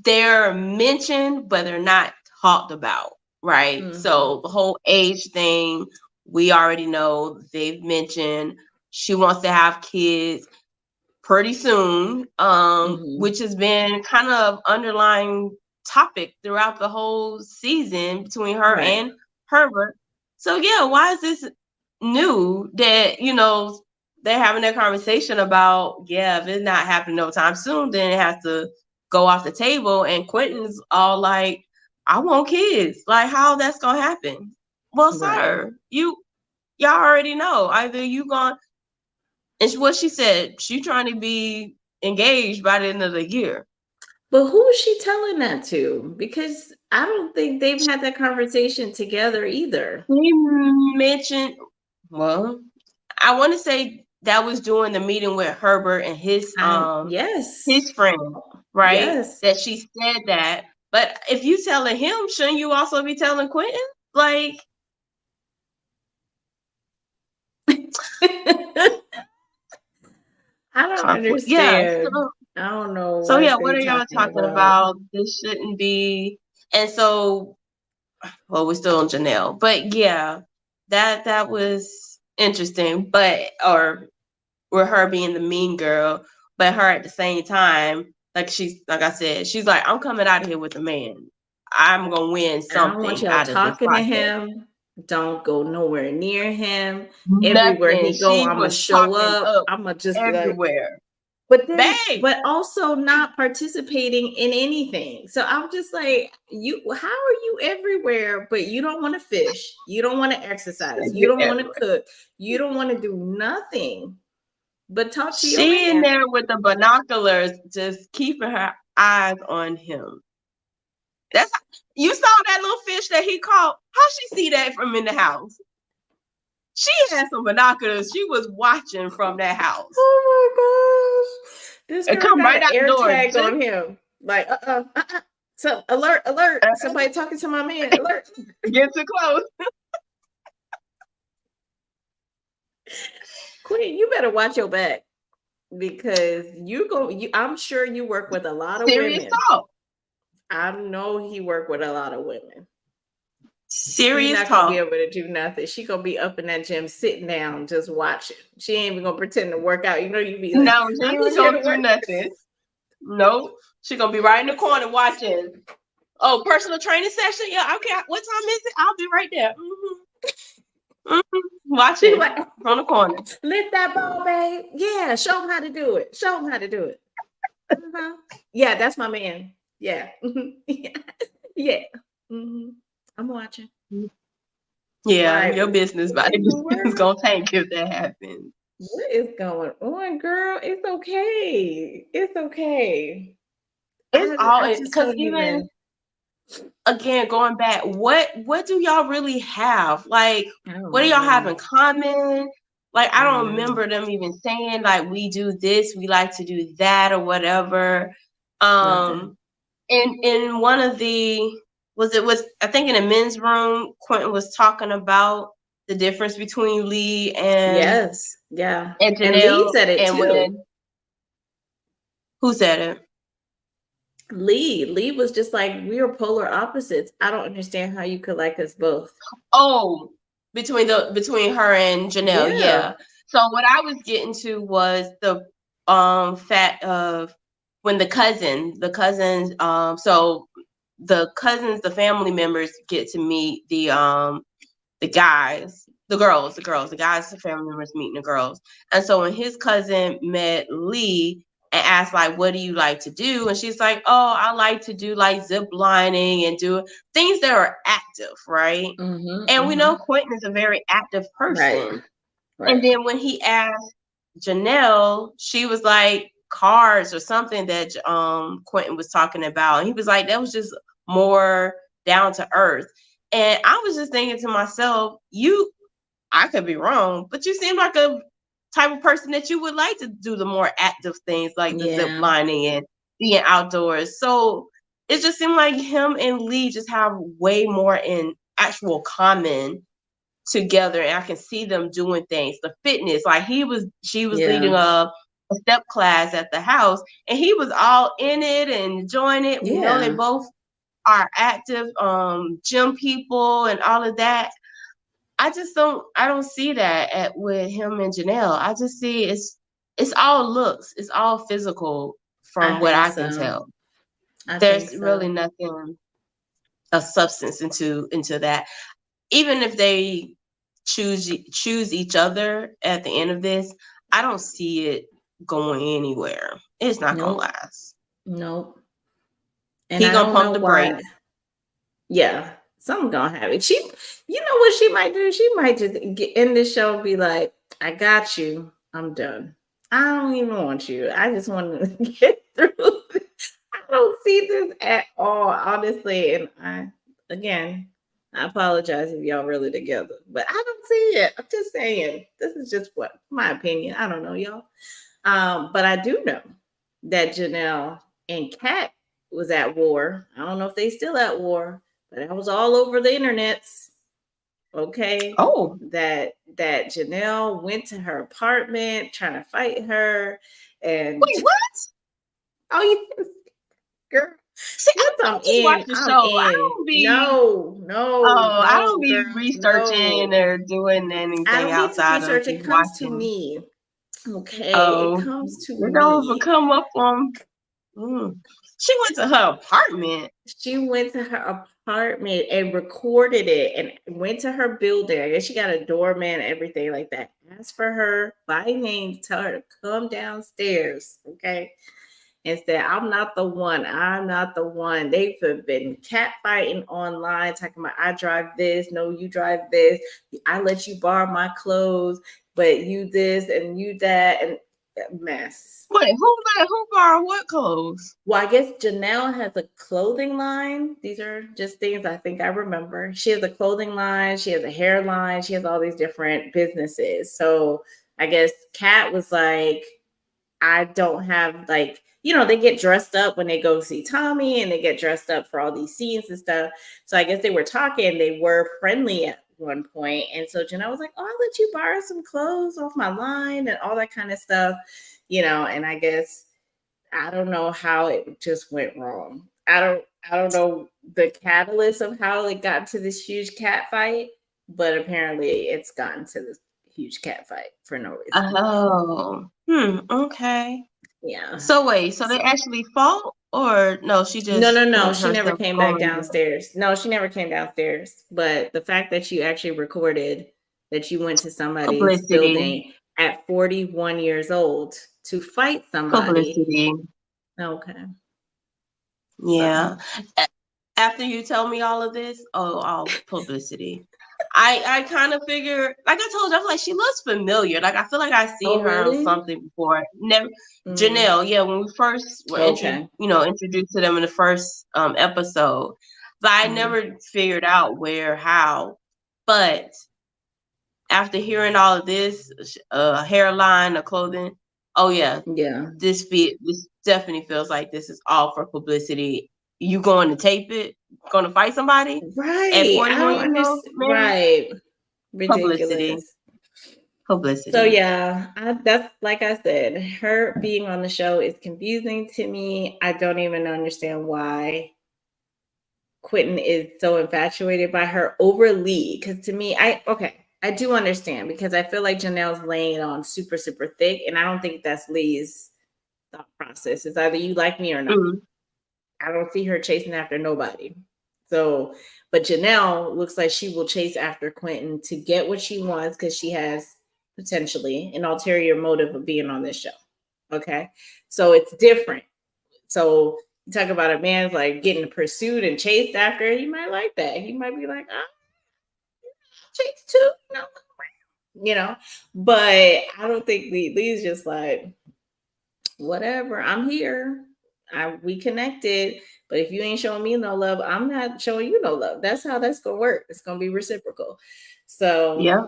S2: they're mentioned, but they're not talked about, right? Mm-hmm. So the whole age thing, we already know. They've mentioned she wants to have kids pretty soon, which has been kind of underlying topic throughout the whole season between her and Herbert. So yeah, why is this new that, they're having that conversation about, if it's not happening no time soon, then it has to go off the table. And Quentin's all like, I want kids. Like, how that's gonna happen? Well, sir, y'all already know. Either you gonna, and what she said, she trying to be engaged by the end of the year.
S1: But who is she telling that to? Because I don't think they've had that conversation together either.
S2: He mentioned, well, I want to say that was during the meeting with Herbert and his his friend, right? Yes. That she said that. But if you telling him, shouldn't you also be telling Quentin? Like,
S1: I don't understand. I don't know.
S2: So what are y'all talking about? This shouldn't be. And so, well, we're still on Janelle, but that was interesting. But with her being the mean girl, but her at the same time, like I said, she's like, I'm coming out of here with a man. I'm gonna win something. I don't want y'all
S1: talking to him. Don't go nowhere near him. Everywhere he go, I'm gonna show up. I'm gonna just
S2: everywhere.
S1: But then, but also not participating in anything. So I'm just like, how are you everywhere, but you don't want to fish, you don't want to exercise, you don't want to cook, you don't want to do nothing but talk to your man.
S2: She in there with the binoculars, just keeping her eyes on him. You saw that little fish that he caught. How she see that from in the house? She had some binoculars. She was watching from that house.
S1: Oh my gosh! This girl
S2: come
S1: got
S2: right out
S1: an air
S2: the door.
S1: Tag on him. Like, So alert! Somebody talking to my man. Alert!
S2: Get too close.
S1: Queen, you better watch your back, because I'm sure you work with a lot of women.
S2: Talk.
S1: I know he worked with a lot of women.
S2: Serious
S1: She's not gonna be able to do nothing. She gonna be up in that gym, sitting down, just watching. She ain't even gonna pretend to work out. You be like,
S2: no, she ain't gonna do nothing. Nope. She gonna be right in the corner watching. Oh, personal training session? Yeah, okay. What time is it? I'll be right there. Watching from the corner.
S1: Lift that ball, babe. Yeah, show him how to do it. Uh-huh. Yeah, that's my man. Yeah. Yeah. Yeah. hmm I'm watching.
S2: Yeah,
S1: Like,
S2: your business
S1: what
S2: about
S1: in the
S2: is
S1: world?
S2: gonna tank if that happens.
S1: What is going on, girl? It's okay. It's okay.
S2: It's
S1: I
S2: all
S1: just
S2: because
S1: don't
S2: even
S1: even.
S2: again going back, what do y'all really have? Like,
S1: I
S2: what
S1: don't
S2: do y'all have
S1: know.
S2: in common? Like, I
S1: I
S2: don't
S1: know.
S2: remember them even saying like we do this, we like to do that, or whatever.
S1: Nothing.
S2: Um, in one of the was I think in the men's room, Quentin was talking about the difference between Lee
S1: Yes. Yeah.
S2: and
S1: And Lee
S2: Janelle,
S1: said it
S2: and
S1: too.
S2: when who said it?
S1: Lee was just like, we are polar opposites. I don't understand how you could like us both.
S2: Oh, between her and Janelle,
S1: Yeah.
S2: yeah. So what I was getting to was the fact of when the cousins, the family members get to meet the guys, the guys, the family members meeting the girls. And so when his cousin met Lee and asked like, what do you like to do? And she's like, oh, I like to do like zip lining and do things that are active, right? And we know
S1: hmm
S2: Quentin is a very active
S1: Right.
S2: person. And
S1: Right.
S2: then when he asked Janelle, she was like cards or something that Quentin was talking about. And he was like, that was just more down to earth. And I was just thinking to myself, I could be wrong, but you seem like a type of person that you would like to do the more active things like the zip
S1: Yeah.
S2: lining and being outdoors. So it just seemed like him and Lee just have way more in actual common together, and I can see them doing things. The fitness, like she was leading
S1: Yeah.
S2: a step class at the house, and he was all in it and enjoying it. We know they
S1: Yeah.
S2: both are active gym people and all of that. I don't see that with him and Janelle. I just see it's all looks, it's all physical
S1: I
S2: from what
S1: think
S2: I can
S1: so.
S2: tell.
S1: I think
S2: There's really
S1: so.
S2: nothing of substance into that. Even if they choose each other at the end of this, I don't see it going anywhere. It's not gonna
S1: Nope.
S2: last.
S1: Nope. And
S2: He
S1: I
S2: gonna
S1: don't
S2: pump
S1: know
S2: the
S1: why.
S2: brakes.
S1: Yeah. Something gonna happen. You know what she might do? She might just get in the show and be like, I got you. I'm done. I don't even want you. I just want to get through this. I don't see this at all, honestly. And again, I apologize if y'all really together, but I don't see it. I'm just saying. This is just what my opinion. I don't know, y'all. But I do know that Janelle and Kat was at war. I don't know if they still at war, but that was all over the internets. Okay,
S2: Oh,
S1: that Janelle went to her apartment trying to fight her, and
S2: wait, what?
S1: oh yes, girl.
S2: See,
S1: Once
S2: I
S1: I'm
S2: just watch
S1: in,
S2: the
S1: I'm
S2: show.
S1: in.
S2: I don't
S1: No,
S2: be
S1: girl,
S2: researching
S1: no.
S2: or doing
S1: I
S2: anything
S1: don't need to
S2: outside of
S1: research. It
S2: just
S1: comes to
S2: watching.
S1: me. Okay, it
S2: Oh,
S1: comes to
S2: it don't even
S1: me.
S2: come up on. Mm. She went to her apartment.
S1: She went to her apartment and recorded it and went to her building. I guess she got a doorman, everything like that. Asked for her by name, tell her to come downstairs. Okay. And said, I'm not the one. I'm not the one. They've been catfighting online, talking about I drive this, no, you drive this. I let you borrow my clothes, but you this and you that, and a mess.
S2: Wait, who borrowed what clothes?
S1: Well, I guess Janelle has a clothing line. These are just things I think I remember. She has a clothing line, she has a hair line, she has all these different businesses. So I guess Kat was like, I don't have like, they get dressed up when they go see Tommy and they get dressed up for all these scenes and stuff. So I guess they were talking, they were friendly at one point. And so Janelle was like, oh, I'll let you borrow some clothes off my line and all that kind of stuff, and I guess I don't know how it just went wrong. I don't know the catalyst of how it got to this huge cat fight, but apparently it's gotten to this huge cat fight for no reason.
S2: Oh, okay.
S1: Yeah.
S2: So wait, so they
S1: So
S2: actually fought, or no? She
S1: no,
S2: just
S1: no, no.
S2: let
S1: She never
S2: herself
S1: came
S2: go
S1: back
S2: and do it.
S1: downstairs. No, she never came downstairs. But the fact that you actually recorded that you went to somebody's
S2: Publicity,
S1: building at 41 years old to fight somebody.
S2: publicity.
S1: Okay.
S2: Yeah. After you tell me all of this, all publicity. I kind of figure, like I told you, I'm like, she looks familiar. Like I feel like I've seen
S1: Oh,
S2: her on
S1: really?
S2: something before. Never
S1: Mm,
S2: Janelle, yeah, when we first were
S1: okay.
S2: introduced to them in the first episode. But I
S1: Mm,
S2: never figured out where, how. But after hearing all of this, hairline, the clothing, oh yeah,
S1: yeah.
S2: this definitely feels like this is all for publicity. You going to tape it? Going to fight somebody at
S1: Right. I
S2: 41
S1: don't
S2: years old?
S1: understand.
S2: Man,
S1: Right.
S2: publicity,
S1: Ridiculous. So
S2: publicity.
S1: yeah, that's like I said, her being on the show is confusing to me. I don't even understand why Quentin is so infatuated by her over Lee. Because to me, I do understand because I feel like Janelle's laying it on super, super thick, and I don't think that's Lee's thought process. It's either you like me or not.
S2: Mm,
S1: I don't see her chasing after nobody. So, but Janelle looks like she will chase after Quentin to get what she wants because she has potentially an ulterior motive of being on this show. Okay. So it's different. So you talk about a man's like getting pursued and chased after, he might like that. He might be like, oh, chase too, no, you know. But I don't think Lee's just like, whatever, I'm here. We connected, but if you ain't showing me no love, I'm not showing you no love. That's how that's gonna work. It's gonna be reciprocal. So,
S2: yeah,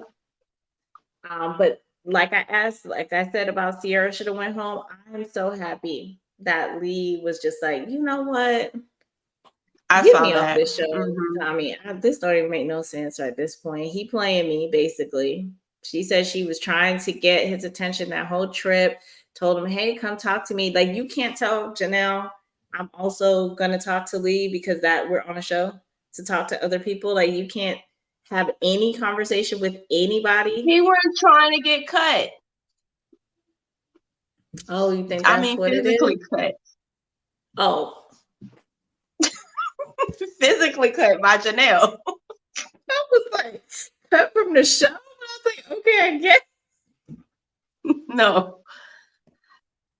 S1: but like I said about Sierra should have went home. I'm so happy that Lee was just like, you know what?
S2: I
S1: Get
S2: saw
S1: me off
S2: that.
S1: this show,
S2: Hmm.
S1: Tommy. This don't even make no sense at this point. He playing me basically. She said she was trying to get his attention that whole trip. Told him, "Hey, come talk to me." Like you can't tell Janelle, I'm also gonna talk to Lee because that we're on a show to talk to other people. Like you can't have any conversation with anybody.
S2: He wasn't trying to get cut.
S1: Oh, you think
S2: I
S1: that's
S2: mean,
S1: what it
S2: physically
S1: is?
S2: cut.
S1: Oh,
S2: Physically cut by Janelle.
S1: I was like, cut from the show. I was like, okay, I guess.
S2: No.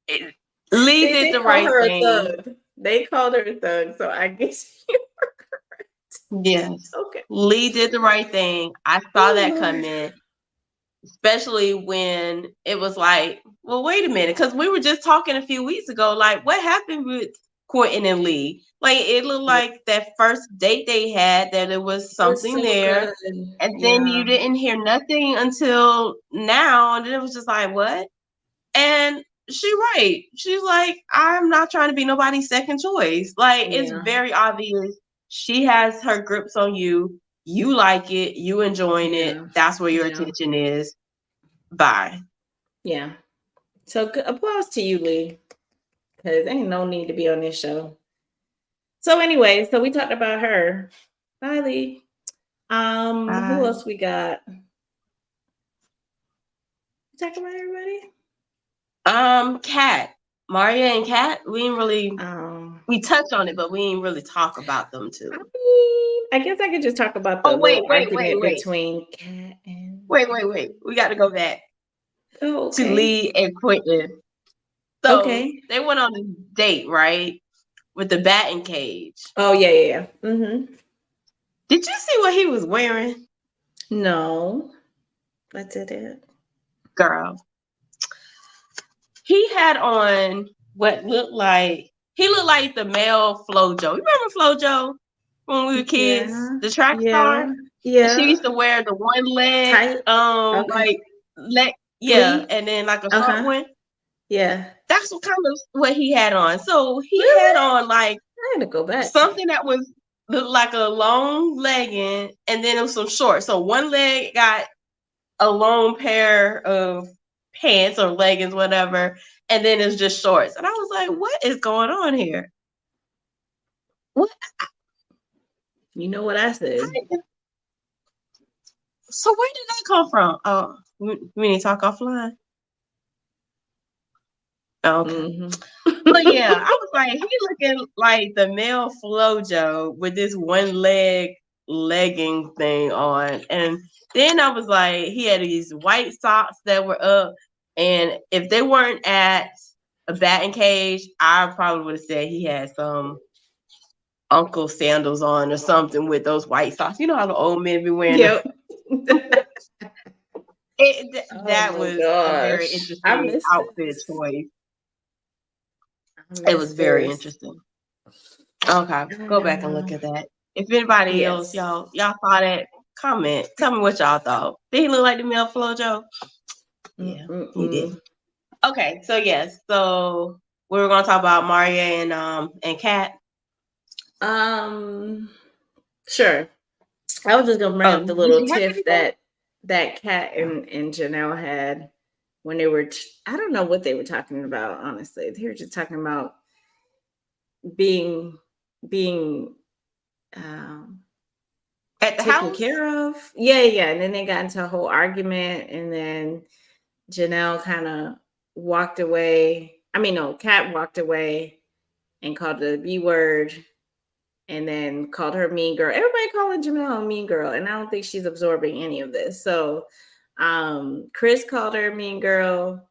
S2: Lee
S1: They
S2: did
S1: did
S2: the
S1: call
S2: right
S1: her a
S2: thing.
S1: thug. They called her a thug, so I guess you were correct.
S2: Yes.
S1: Okay.
S2: Lee did the right thing. I saw
S1: Oh
S2: that
S1: Lord.
S2: coming, especially when it was like, well, wait a minute, because we were just talking a few weeks ago, like, what happened with Quentin and Lee? Like, it looked
S1: Yeah.
S2: like that first date they had, that it was
S1: It was
S2: something
S1: so
S2: there.
S1: good.
S2: And then
S1: Yeah.
S2: you didn't hear nothing until now. And then it was just like, what? And she's right. She's like, I'm not trying to be nobody's second choice. Like, it's
S1: Yeah.
S2: very obvious. She has her grips on you. You like it. You enjoying it.
S1: Yeah.
S2: That's where your
S1: Yeah.
S2: attention is. Bye.
S1: Yeah. So applause to you, Lee. Because ain't no need to be on this show. So anyway, so we talked about her. Bye, Lee. Who else we got? We talk about everybody?
S2: Cat. Maria and Cat, we didn't really we
S1: Um,
S2: touch on it, but we didn't really talk about them
S1: I
S2: too.
S1: mean, I guess I could just talk about the
S2: Oh,
S1: little
S2: wait,
S1: argument
S2: wait.
S1: between Kat and.
S2: Wait. We got to go back
S1: Oh,
S2: to
S1: okay.
S2: Lee and Quentin. So
S1: Okay.
S2: they went on a date, right? With the batting cage.
S1: Oh yeah. Mm-hmm.
S2: Did you see what he was wearing?
S1: No, I did it.
S2: Girl. He had on what looked like the male Flojo. You remember Flojo when we were kids?
S1: Yeah.
S2: The track star?
S1: Yeah.
S2: And she
S1: Yeah.
S2: used to wear the one leg,
S1: Tight. Okay.
S2: like leg, yeah,
S1: Sleeve.
S2: and then like a short
S1: Okay.
S2: one.
S1: Yeah.
S2: That's what kind of what he had on. So he had
S1: Really?
S2: on like
S1: I had to go back.
S2: something that was looked like a long legging, and then it was some shorts. So one leg got a long pair of pants or leggings, whatever, and then it's just shorts. And I was like, what is going on here? What?
S1: You know what I said?
S2: So where did that come from? Oh, we need to talk offline. Oh, okay.
S1: Mm-hmm.
S2: But yeah, I was like, he looking like the male Flojo with this one legging thing on. And then I was like, he had these white socks that were up. And if they weren't at a batting cage, I probably would have said he had some uncle sandals on or something with those white socks. You know how the old men be wearing them.
S1: Yep. Oh
S2: That
S1: my
S2: was a very
S1: gosh. I
S2: interesting
S1: missed
S2: outfit
S1: this.
S2: choice.
S1: I
S2: It was
S1: missed
S2: very
S1: this.
S2: interesting. Okay, go back and look at that. If anybody else,
S1: Yes.
S2: y'all saw that, comment. Tell me what y'all thought. Did he look like the male Flojo? Yeah, he did.
S1: Mm-mm-mm.
S2: Okay, so yes, so we were gonna talk about Maria and Kat.
S1: Sure. I was just gonna bring
S2: Oh,
S1: up the
S2: did
S1: little
S2: you have
S1: tiff
S2: anything?
S1: that Kat and Janelle had when they were. I don't know what they were talking about. Honestly, they were just talking about being um,
S2: At the
S1: taken
S2: house?
S1: care of. Yeah. And then they got into a whole argument, and then Janelle kind of walked away. I mean, no, Kat walked away and called the B word, and then called her mean girl. Everybody calling Janelle a mean girl, and I don't think she's absorbing any of this. So, Chris called her a mean girl.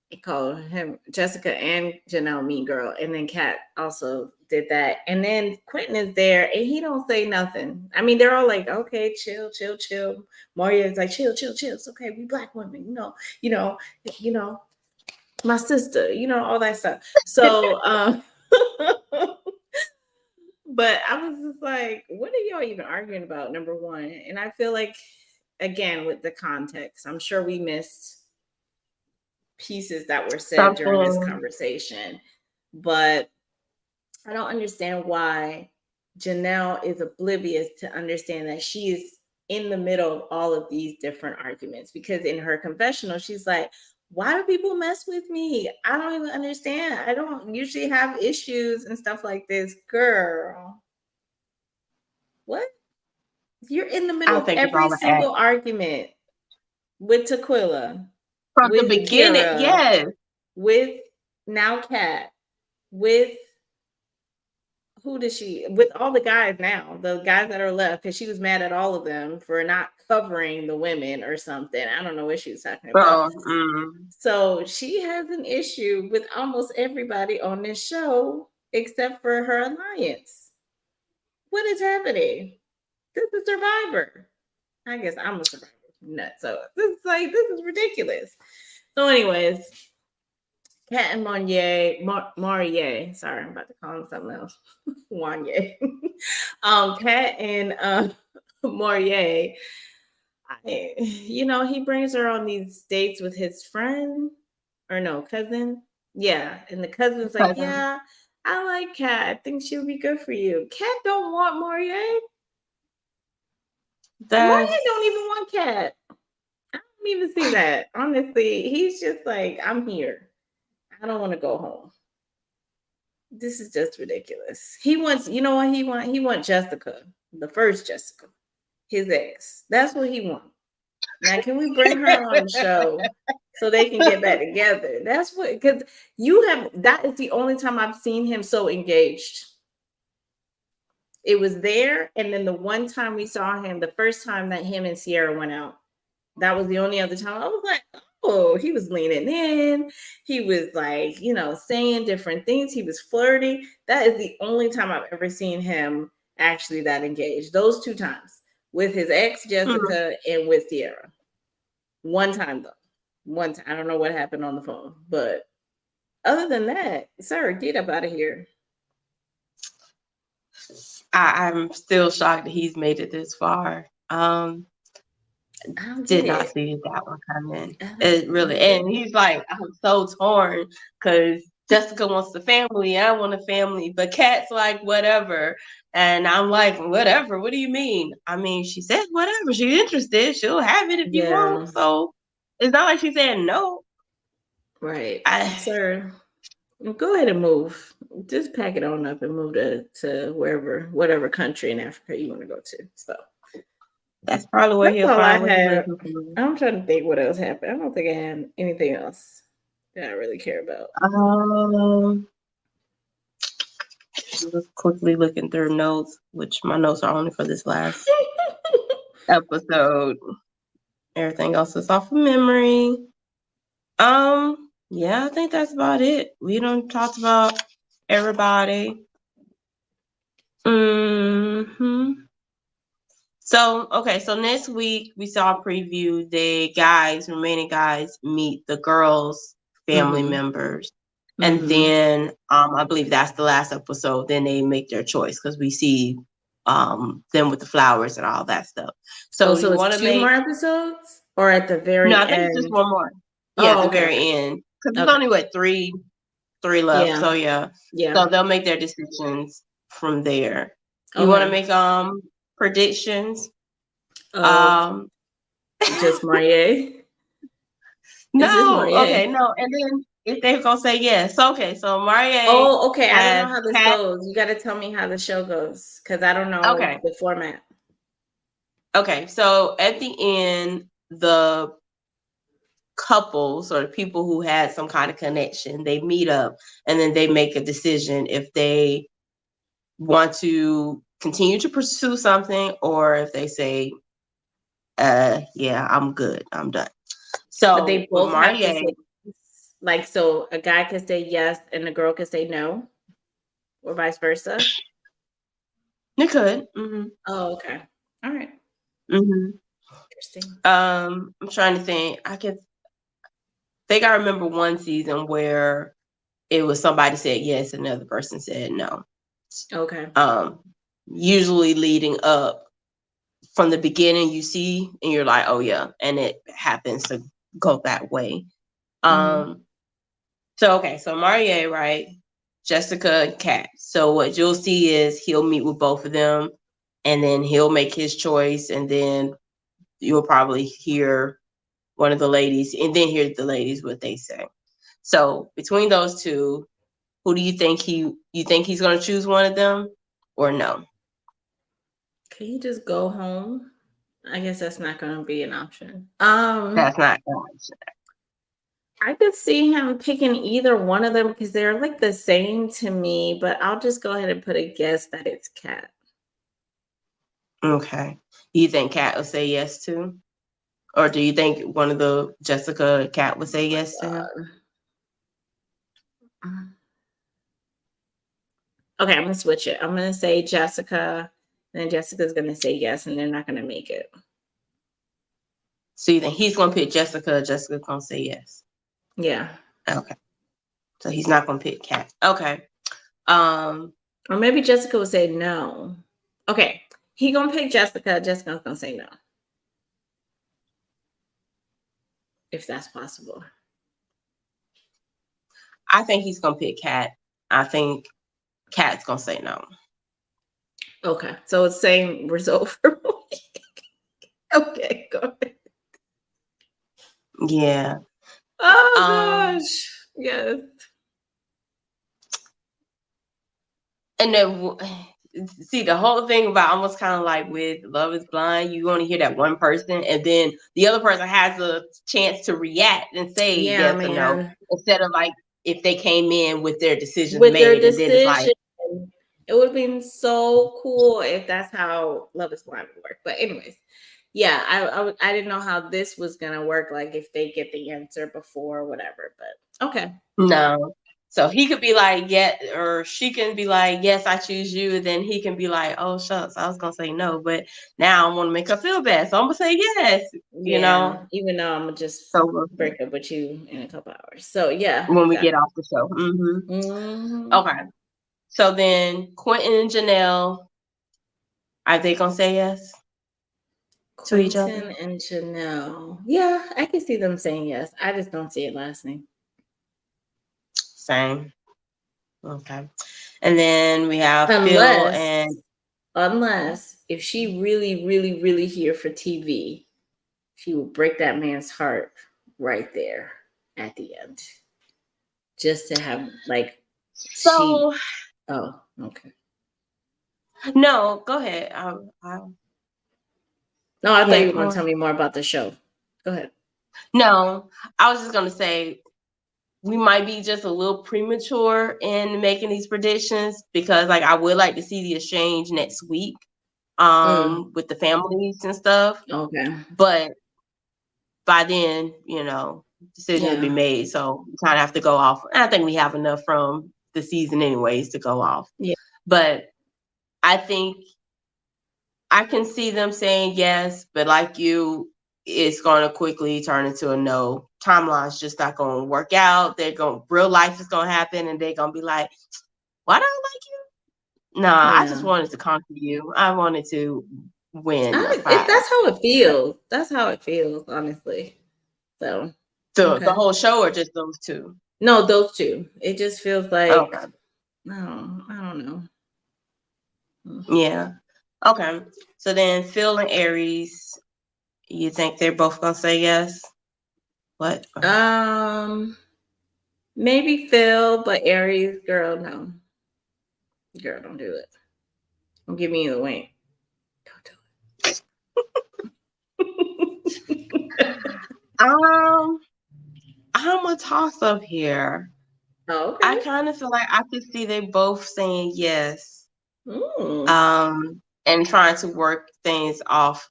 S1: He called him Jessica and Janelle mean girl, and then Kat also did that. And then Quentin is there, and he don't say nothing. I mean, they're all like, "Okay, chill, chill, chill." Maria is like, "Chill, chill, chill. It's okay. We black women, you know, you know, my sister, all that stuff." So, but I was just like, "What are y'all even arguing about?" Number one, and I feel like, again, with the context, I'm sure we missed pieces that were said during this
S2: Something.
S1: conversation, but I don't understand why Janelle is oblivious to understand that she is in the middle of all of these different arguments, because in her confessional, she's like, "Why do people mess with me? I don't even understand. I don't usually have issues and stuff like this." Girl, what? You're in the middle
S2: I
S1: of
S2: think it's
S1: every
S2: all an act.
S1: single argument with Tequila,
S2: From the
S1: with
S2: beginning,
S1: Kira,
S2: yes.
S1: with now Kat, with who did she, with all the guys now, the guys that are left, because she was mad at all of them for not covering the women or something. I don't know what she was talking about. So she has an issue with almost everybody on this show except for her alliance. What is happening? This is Survivor. I guess I'm a Survivor nut. So this is ridiculous. So, anyways, Kat and Morier. Sorry, I'm about to call him something else. Wanye. Kat and Morier. He brings her on these dates with his friend, or no, cousin. Yeah, and the cousin's like,
S2: Cousin.
S1: "Yeah, I like Kat. I think she would be good for you." Kat don't want Morier. Morier
S2: That's
S1: don't even want Kat. I don't even see that. Honestly, he's just like, "I'm here. I don't want to go home." This is just ridiculous. He wants, you know what he want? He want Jessica, the first Jessica, his ex. That's what he wants. Now, can we bring her on the show so they can get back together? That's what, because that is the only time I've seen him so engaged. It was there, and then the one time we saw him, the first time that him and Sierra went out, that was the only other time I was like, "Oh, he was leaning in. He was like, saying different things. He was flirty." That is the only time I've ever seen him actually that engaged. Those two times with his ex, Jessica, and with Sierra. One time, though. One time. I don't know what happened on the phone. But other than that, sir, get up out of here.
S2: I'm still shocked that he's made it this far.
S1: I don't get
S2: Did not
S1: it.
S2: see that one coming.
S1: I
S2: It
S1: don't
S2: really,
S1: get
S2: and
S1: it.
S2: he's like, I'm so torn because Jessica wants the family, I want a family, but Kat's like, whatever. And I'm like, whatever. What do you mean? I mean, she said whatever. She's interested. She'll have it if you want.
S1: Yeah,
S2: So it's not like she's saying no.
S1: right.
S2: I
S1: Sir, go ahead and move. Just pack it on up and move to whatever country in Africa you want to go to. So
S2: That's probably where
S1: that's
S2: he'll
S1: all I
S2: find what he's
S1: have.
S2: looking for.
S1: I'm trying to think what else happened. I don't think I had anything else that I really care about.
S2: Just quickly looking through notes, which my notes are only for this last episode. Everything else is off of memory. Yeah, I think that's about it. We done talked about everybody. Hmm. So, okay, so next week we saw a preview. The remaining guys meet the girls' family
S1: Mm-hmm.
S2: members. And
S1: Mm-hmm.
S2: then I believe that's the last episode. Then they make their choice because we see them with the flowers and all that stuff.
S1: Oh,
S2: So
S1: so
S2: you
S1: it's
S2: want to
S1: two more
S2: make
S1: episodes, or at the
S2: no,
S1: very
S2: I think it's just
S1: end?
S2: one more. Yeah, at
S1: Oh,
S2: the
S1: okay,
S2: very
S1: okay,
S2: end. Because it's
S1: okay.
S2: only what three left.
S1: Yeah,
S2: So yeah.
S1: yeah.
S2: So they'll make their decisions from there. You want to
S1: Okay.
S2: make predictions?
S1: Of
S2: Um
S1: just Marie. It's just
S2: No, okay,
S1: Marie.
S2: no. And then if they're gonna say yes. Okay, so Marie
S1: Oh, okay. I don't
S2: has
S1: know how this
S2: Kat.
S1: goes. You got to tell me how the show goes because I don't know
S2: Okay.
S1: the format.
S2: Okay. So at the end, the couples or the people who had some kind of connection, they meet up and then they make a decision if they want to continue to pursue something or if they say, yeah, I'm good. I'm done.
S1: But they
S2: So with
S1: both have to
S2: Marie,
S1: say yes. Like, so a guy could say yes and the girl could say no, or vice versa.
S2: they could. Mm-hmm.
S1: Oh, okay. All right.
S2: Mm-hmm.
S1: Interesting.
S2: I'm trying to think. I remember one season where it was somebody said yes and the other person said no.
S1: Okay.
S2: Um, Usually leading up from the beginning, you see, and you're like, oh yeah, and it happens to go that way.
S1: Mm-hmm.
S2: So okay, so Marie, right? Jessica and Kat. So what you'll see is he'll meet with both of them, and then he'll make his choice, and then you'll probably hear one of the ladies, and then hear the ladies what they say. So between those two, who do you think you think he's gonna choose one of them or no?
S1: Can you just go home? I guess that's not going to be an option.
S2: That's not
S1: I could see him picking either one of them because they're like the same to me, but I'll just go ahead and put a guess that it's Cat.
S2: okay. You think Kat will say yes to? Or do you think one of the Jessica Kat would say yes to him?
S1: Okay, I'm gonna switch it. I'm gonna say Jessica, and then Jessica's gonna say yes, and they're not gonna make it.
S2: So you think he's gonna pick Jessica, Jessica's gonna say yes.
S1: Yeah.
S2: Okay. So he's not gonna pick Kat. Okay. Um
S1: Or maybe Jessica would say no. Okay. He gonna pick Jessica, Jessica's gonna say no. If that's possible.
S2: I think he's gonna pick Kat. I think Kat's gonna say no.
S1: Okay. So it's same result for me. Okay, go ahead.
S2: Yeah.
S1: Oh
S2: Um
S1: gosh. Yes.
S2: and then see the whole thing about almost kind of like with Love is Blind, you only hear that one person, and then the other person has a chance to react and say
S1: Yeah,
S2: yes or no,
S1: man.
S2: instead of like if they came in with their decisions
S1: With their
S2: made, and then it's like,
S1: decision, it would have been so cool if that's how Love is Blind would work. But anyways, yeah, I didn't know how this was gonna work. Like if they get the answer before whatever. But okay.
S2: no. So he could be like, yeah, or she can be like, yes, I choose you. And then he can be like, oh, shucks, I was going to say no, but now I want to make her feel bad. So I'm going to say yes, you
S1: Yeah,
S2: know?
S1: even though I'm gonna just
S2: So we'll see
S1: break up with you in a couple hours. So yeah,
S2: when we
S1: got
S2: get
S1: it.
S2: off the show.
S1: Mm-hmm.
S2: Okay. So then Quentin and Janelle, are they going to say yes to each other?
S1: Quentin and Janelle. Yeah, I can see them saying yes. I just don't see it last name.
S2: Same. Okay. And then we have Phil
S1: Unless,
S2: and
S1: unless if she really, really, really here for TV, she will break that man's heart right there at the end. Just to have like she
S2: so
S1: oh, okay.
S2: no, go ahead.
S1: No, I thought
S2: Yeah,
S1: you were
S2: go
S1: gonna tell
S2: on.
S1: me more about the show. Go ahead.
S2: No, I was just gonna say we might be just a little premature in making these predictions because like I would like to see the exchange next week
S1: Mm,
S2: with the families and stuff.
S1: okay.
S2: But by then, decision will be
S1: Yeah.
S2: made. So we kind of have to go off. I think we have enough from the season anyways to go off.
S1: Yeah.
S2: But I think I can see them saying yes, but like you, it's going to quickly turn into a no. Timeline's just not going to work out. Real life is going to happen, and they're going to be like, "Why don't I like you?" Nah, I just
S1: Yeah.
S2: wanted to conquer you. I wanted to win a prize.
S1: That's how it feels. That's how it feels, honestly. So,
S2: The
S1: okay.
S2: whole show, or just those two?
S1: No, those two. It just feels like,
S2: Okay.
S1: no, I don't know. Mm.
S2: Yeah. Okay. So then Phil and Aries, you think they're both gonna say yes? What?
S1: Maybe Phil, but Aries, girl, no. Girl, don't do it. Don't give me the wink. Don't do it.
S2: I'm a toss up here.
S1: Oh,
S2: I
S1: okay.
S2: kind of feel like I could see they both saying yes.
S1: Mm.
S2: And trying to work things off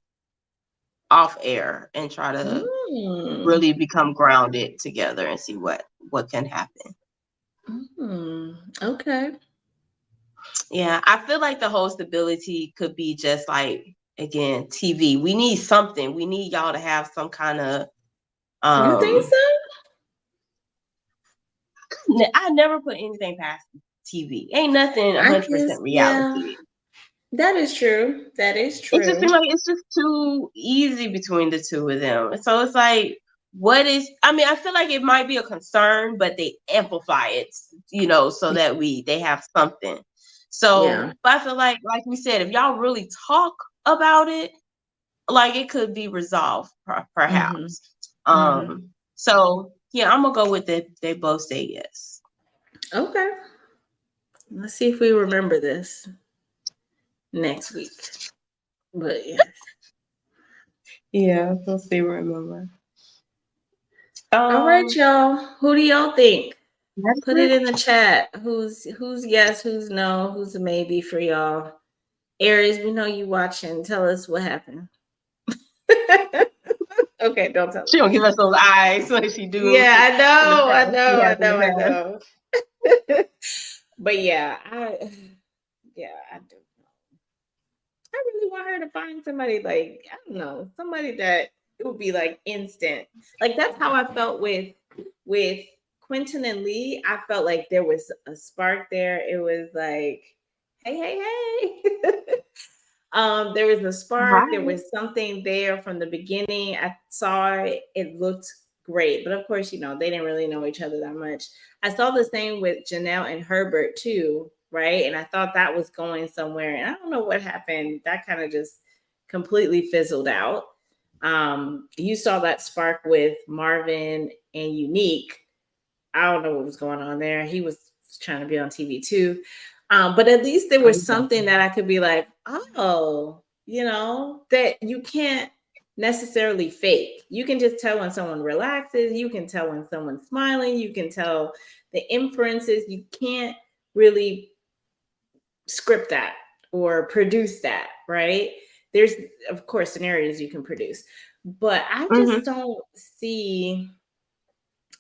S2: air and try to
S1: Mm.
S2: really become grounded together and see what can happen.
S1: Mm. Okay.
S2: Yeah, I feel like the whole stability could be just like, again, TV. We need something. We need y'all to have some kind of
S1: You think so?
S2: I never put anything past TV. Ain't nothing
S1: I
S2: 100%
S1: guess, yeah.
S2: reality.
S1: That is true. That is
S2: It just
S1: true.
S2: seems like it's just too easy between the two of them. So it's like, I mean, I feel like it might be a concern, but they amplify it, so that they have something.
S1: Yeah.
S2: So, but I feel like we said, if y'all really talk about it, like it could be resolved,
S1: Mm-hmm.
S2: perhaps.
S1: Mm-hmm.
S2: So yeah, I'm gonna go with it. They both say yes.
S1: Okay. Let's see if we remember this next week. But yes.
S2: Yeah, we'll see. Remember.
S1: All right,
S2: Um,
S1: y'all. Who do y'all think?
S2: that's
S1: Put it
S2: it.
S1: in the chat. Who's yes, who's no, who's a maybe for y'all. Aries, we know you watching. Tell us what happened. Okay, don't tell
S2: She
S1: us.
S2: don't give us those eyes like she do
S1: Yeah, I
S2: in the
S1: know, I
S2: past. She
S1: know, I
S2: has in
S1: know, I
S2: the
S1: know. But yeah, I do. I really want her to find somebody like, I don't know, somebody that it would be like instant. Like that's how I felt with Quentin and Lee. I felt like there was a spark there. It was like, hey, hey, hey. There was a
S2: past.
S1: spark. There
S2: Right.
S1: was something there from the beginning. I saw it. It looked great. But of course, they didn't really know each other that much. I saw the same with Janelle and Herbert too, right? And I thought that was going somewhere. And I don't know what happened. That kind of just completely fizzled out. You saw that spark with Marvin and Unique. I don't know what was going on there. He was trying to be on TV too. But at least there
S2: Oh,
S1: was something that I could be like, oh, that you can't necessarily fake. You can just tell when someone relaxes. You can tell when someone's smiling. You can tell the inferences. You can't really script that or produce that, right? There's, of course, scenarios you can produce, but
S2: Mm-hmm.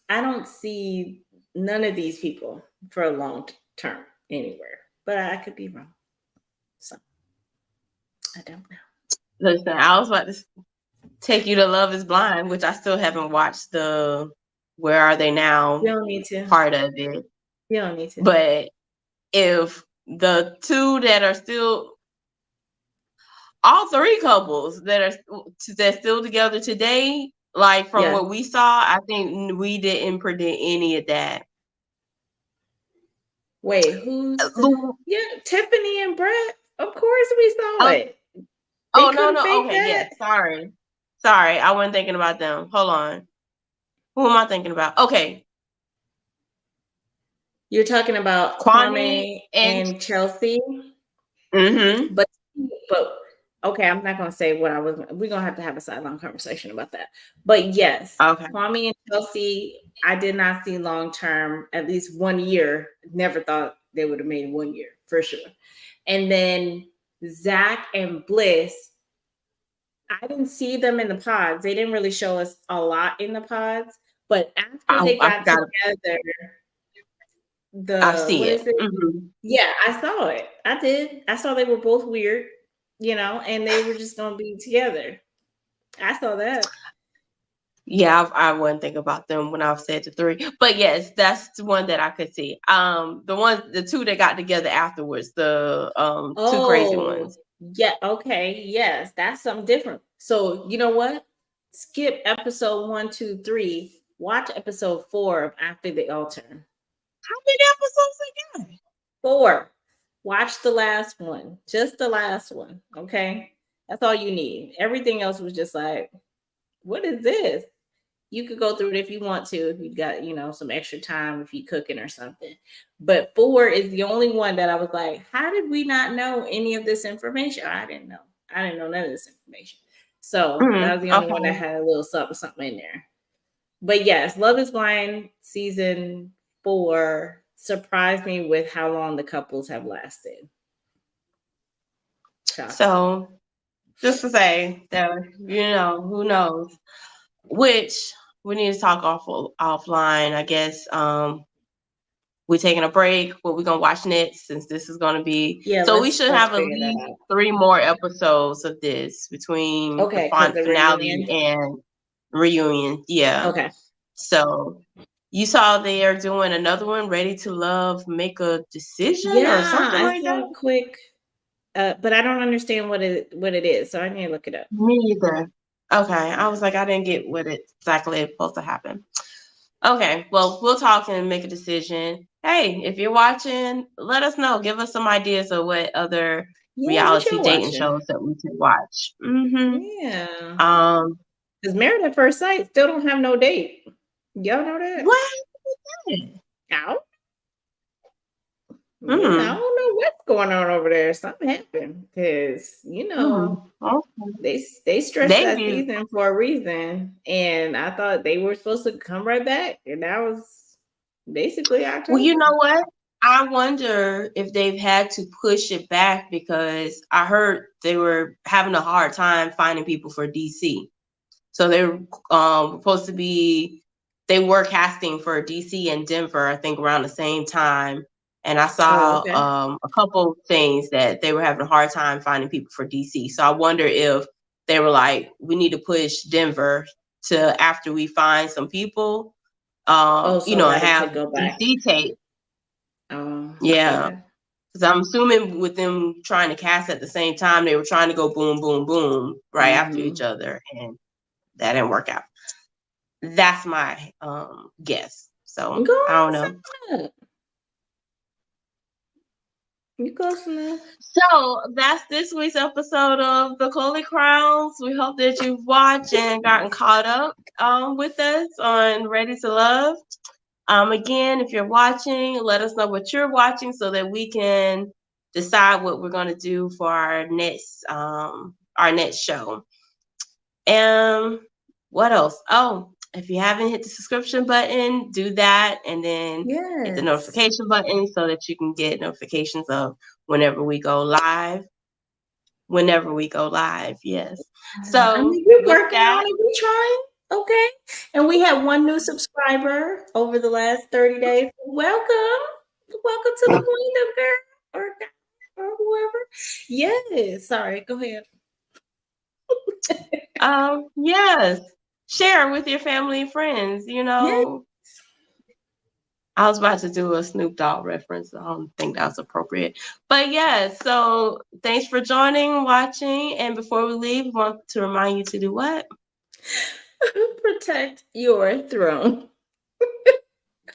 S1: I don't see none of these people for a long term anywhere. But I could be wrong. So I don't know.
S2: Listen, I was about to take you to Love Is Blind, which I still haven't watched the Where Are They
S1: You
S2: Now
S1: don't need to.
S2: part of it.
S1: You don't need to.
S2: But if the two that are still, all three couples that's still together today, like from
S1: Yeah.
S2: what we saw, I think we didn't predict any of that.
S1: Wait, who's the
S2: Uh,
S1: yeah, Tiffany and Brett? Of course we saw
S2: Oh,
S1: it. They
S2: oh no,
S1: couldn't
S2: no,
S1: fake
S2: okay,
S1: that.
S2: yes, sorry, I wasn't thinking about them. Hold on, who am I thinking about? Okay,
S1: You're talking about
S2: Kwame
S1: Kwame
S2: and
S1: and Chelsea.
S2: mm-hmm.
S1: But but okay, I'm not gonna say what I was. We're gonna have to have a sideline conversation about that. But yes,
S2: Okay,
S1: Kwame and Chelsea, I did not see long term. At least 1 year. Never thought they would have made 1 year for sure. And then Zach and Bliss, I didn't see them in the pods. They didn't really show us a lot in the pods. But after they
S2: I
S1: got
S2: forgot.
S1: together,
S2: I
S1: The
S2: see
S1: what
S2: it.
S1: is it? Yeah, I saw it. I did. I saw they were both weird, and they were just gonna be together. I saw that.
S2: Yeah, I wouldn't think about them when I've said the three, but yes, that's the one that I could see. The two that got together afterwards, the two crazy
S1: Oh,
S2: ones.
S1: yeah. Okay. Yes, that's something different. So you know what? Skip episode 1, 2, 3. Watch episode 4 of After the Altar.
S2: How many episodes again?
S1: 4. Watch the last one. Just the last one. Okay. That's all you need. Everything else was just like, what is this? You could go through it if you want to, if you got, some extra time, if you're cooking or something. But 4 is the only one that I was like, how did we not know any of this information? I didn't know. I didn't know none of this information. So that was the only one that
S2: Okay.
S1: had a little something, something in there. But yes, Love is Blind season 4 surprised me with how long the couples have lasted. Shocked me.
S2: So just to say that, who knows? Which we need to talk offline, I guess. We're taking a break. What we're gonna watch next, since this is gonna be,
S1: Yeah,
S2: so we
S1: let's
S2: should
S1: let's
S2: have at
S1: figure that
S2: least
S1: out.
S2: 3 more episodes of this between the
S1: Okay, because the
S2: finale
S1: reunion.
S2: and reunion. Yeah.
S1: Okay.
S2: So you saw they are doing another one, Ready to Love, Make a Decision or
S1: Yeah,
S2: something
S1: I
S2: like that.
S1: saw a quick, but I don't understand what it is, so I need to look it up.
S2: Me either. Okay, I
S1: Yeah.
S2: was like, I didn't get what exactly is supposed to happen. Okay, well, we'll talk and make a decision. Hey, if you're watching, let us know. Give us some ideas of what other
S1: Yeah, what
S2: reality
S1: y'all
S2: dating
S1: watching?
S2: shows that we can watch.
S1: Yeah.
S2: Um,
S1: Because Married at First Sight still don't have no date. Y'all know that?
S2: what?
S1: Out? Yeah, I
S2: Mm,
S1: don't know what's going on over there. Something happened because
S2: okay.
S1: they stretched
S2: They
S1: that
S2: be
S1: season for a reason, and I thought they were supposed to come right back, and that was basically
S2: Well, you
S1: October.
S2: know what? I wonder if they've had to push it back because I heard they were having a hard time finding people for DC. So they're supposed to be, they were casting for DC and Denver, I think around the same time. And I
S1: Oh,
S2: saw
S1: okay.
S2: a couple things that they were having a hard time finding people for DC. So I wonder if they were like, we need to push Denver to after we find some people,
S1: Oh, so
S2: and
S1: that it
S2: have
S1: could go back.
S2: DC tape.
S1: Oh,
S2: Yeah.
S1: okay.
S2: Because I'm assuming with them trying to cast at the same time, they were trying to go boom, boom, boom right after each
S1: Mm-hmm.
S2: other. And that didn't work out. That's my guess. So
S1: Go
S2: I don't know.
S1: on, up. You close enough.
S2: So that's this week's episode of the Coley Crowns. We hope that you've watched and gotten caught up with us on Ready to Love. Again, if you're watching, let us know what you're watching so that we can decide what we're going to do for our next show. What else? Oh, if you haven't hit the subscription button, do that and then hit the
S1: Yes.
S2: notification button so that you can get notifications of whenever we go live. Whenever we go live, yes.
S1: I
S2: So
S1: mean, we're
S2: with
S1: working
S2: that,
S1: on it. We're trying. Okay. And we have one new subscriber over the last 30 days. Welcome. Welcome to the Queendom, girl or guy or whoever. Yes. Sorry. Go ahead.
S2: yes, share with your family and friends.
S1: Yes.
S2: I was about to do a Snoop Dogg reference. I don't think that was appropriate. But yes, so thanks for joining, watching. And before we leave, we want to remind you to do what?
S1: Protect your throne.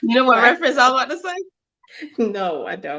S2: You know what
S1: Bye.
S2: reference I was about to say?
S1: No, I don't.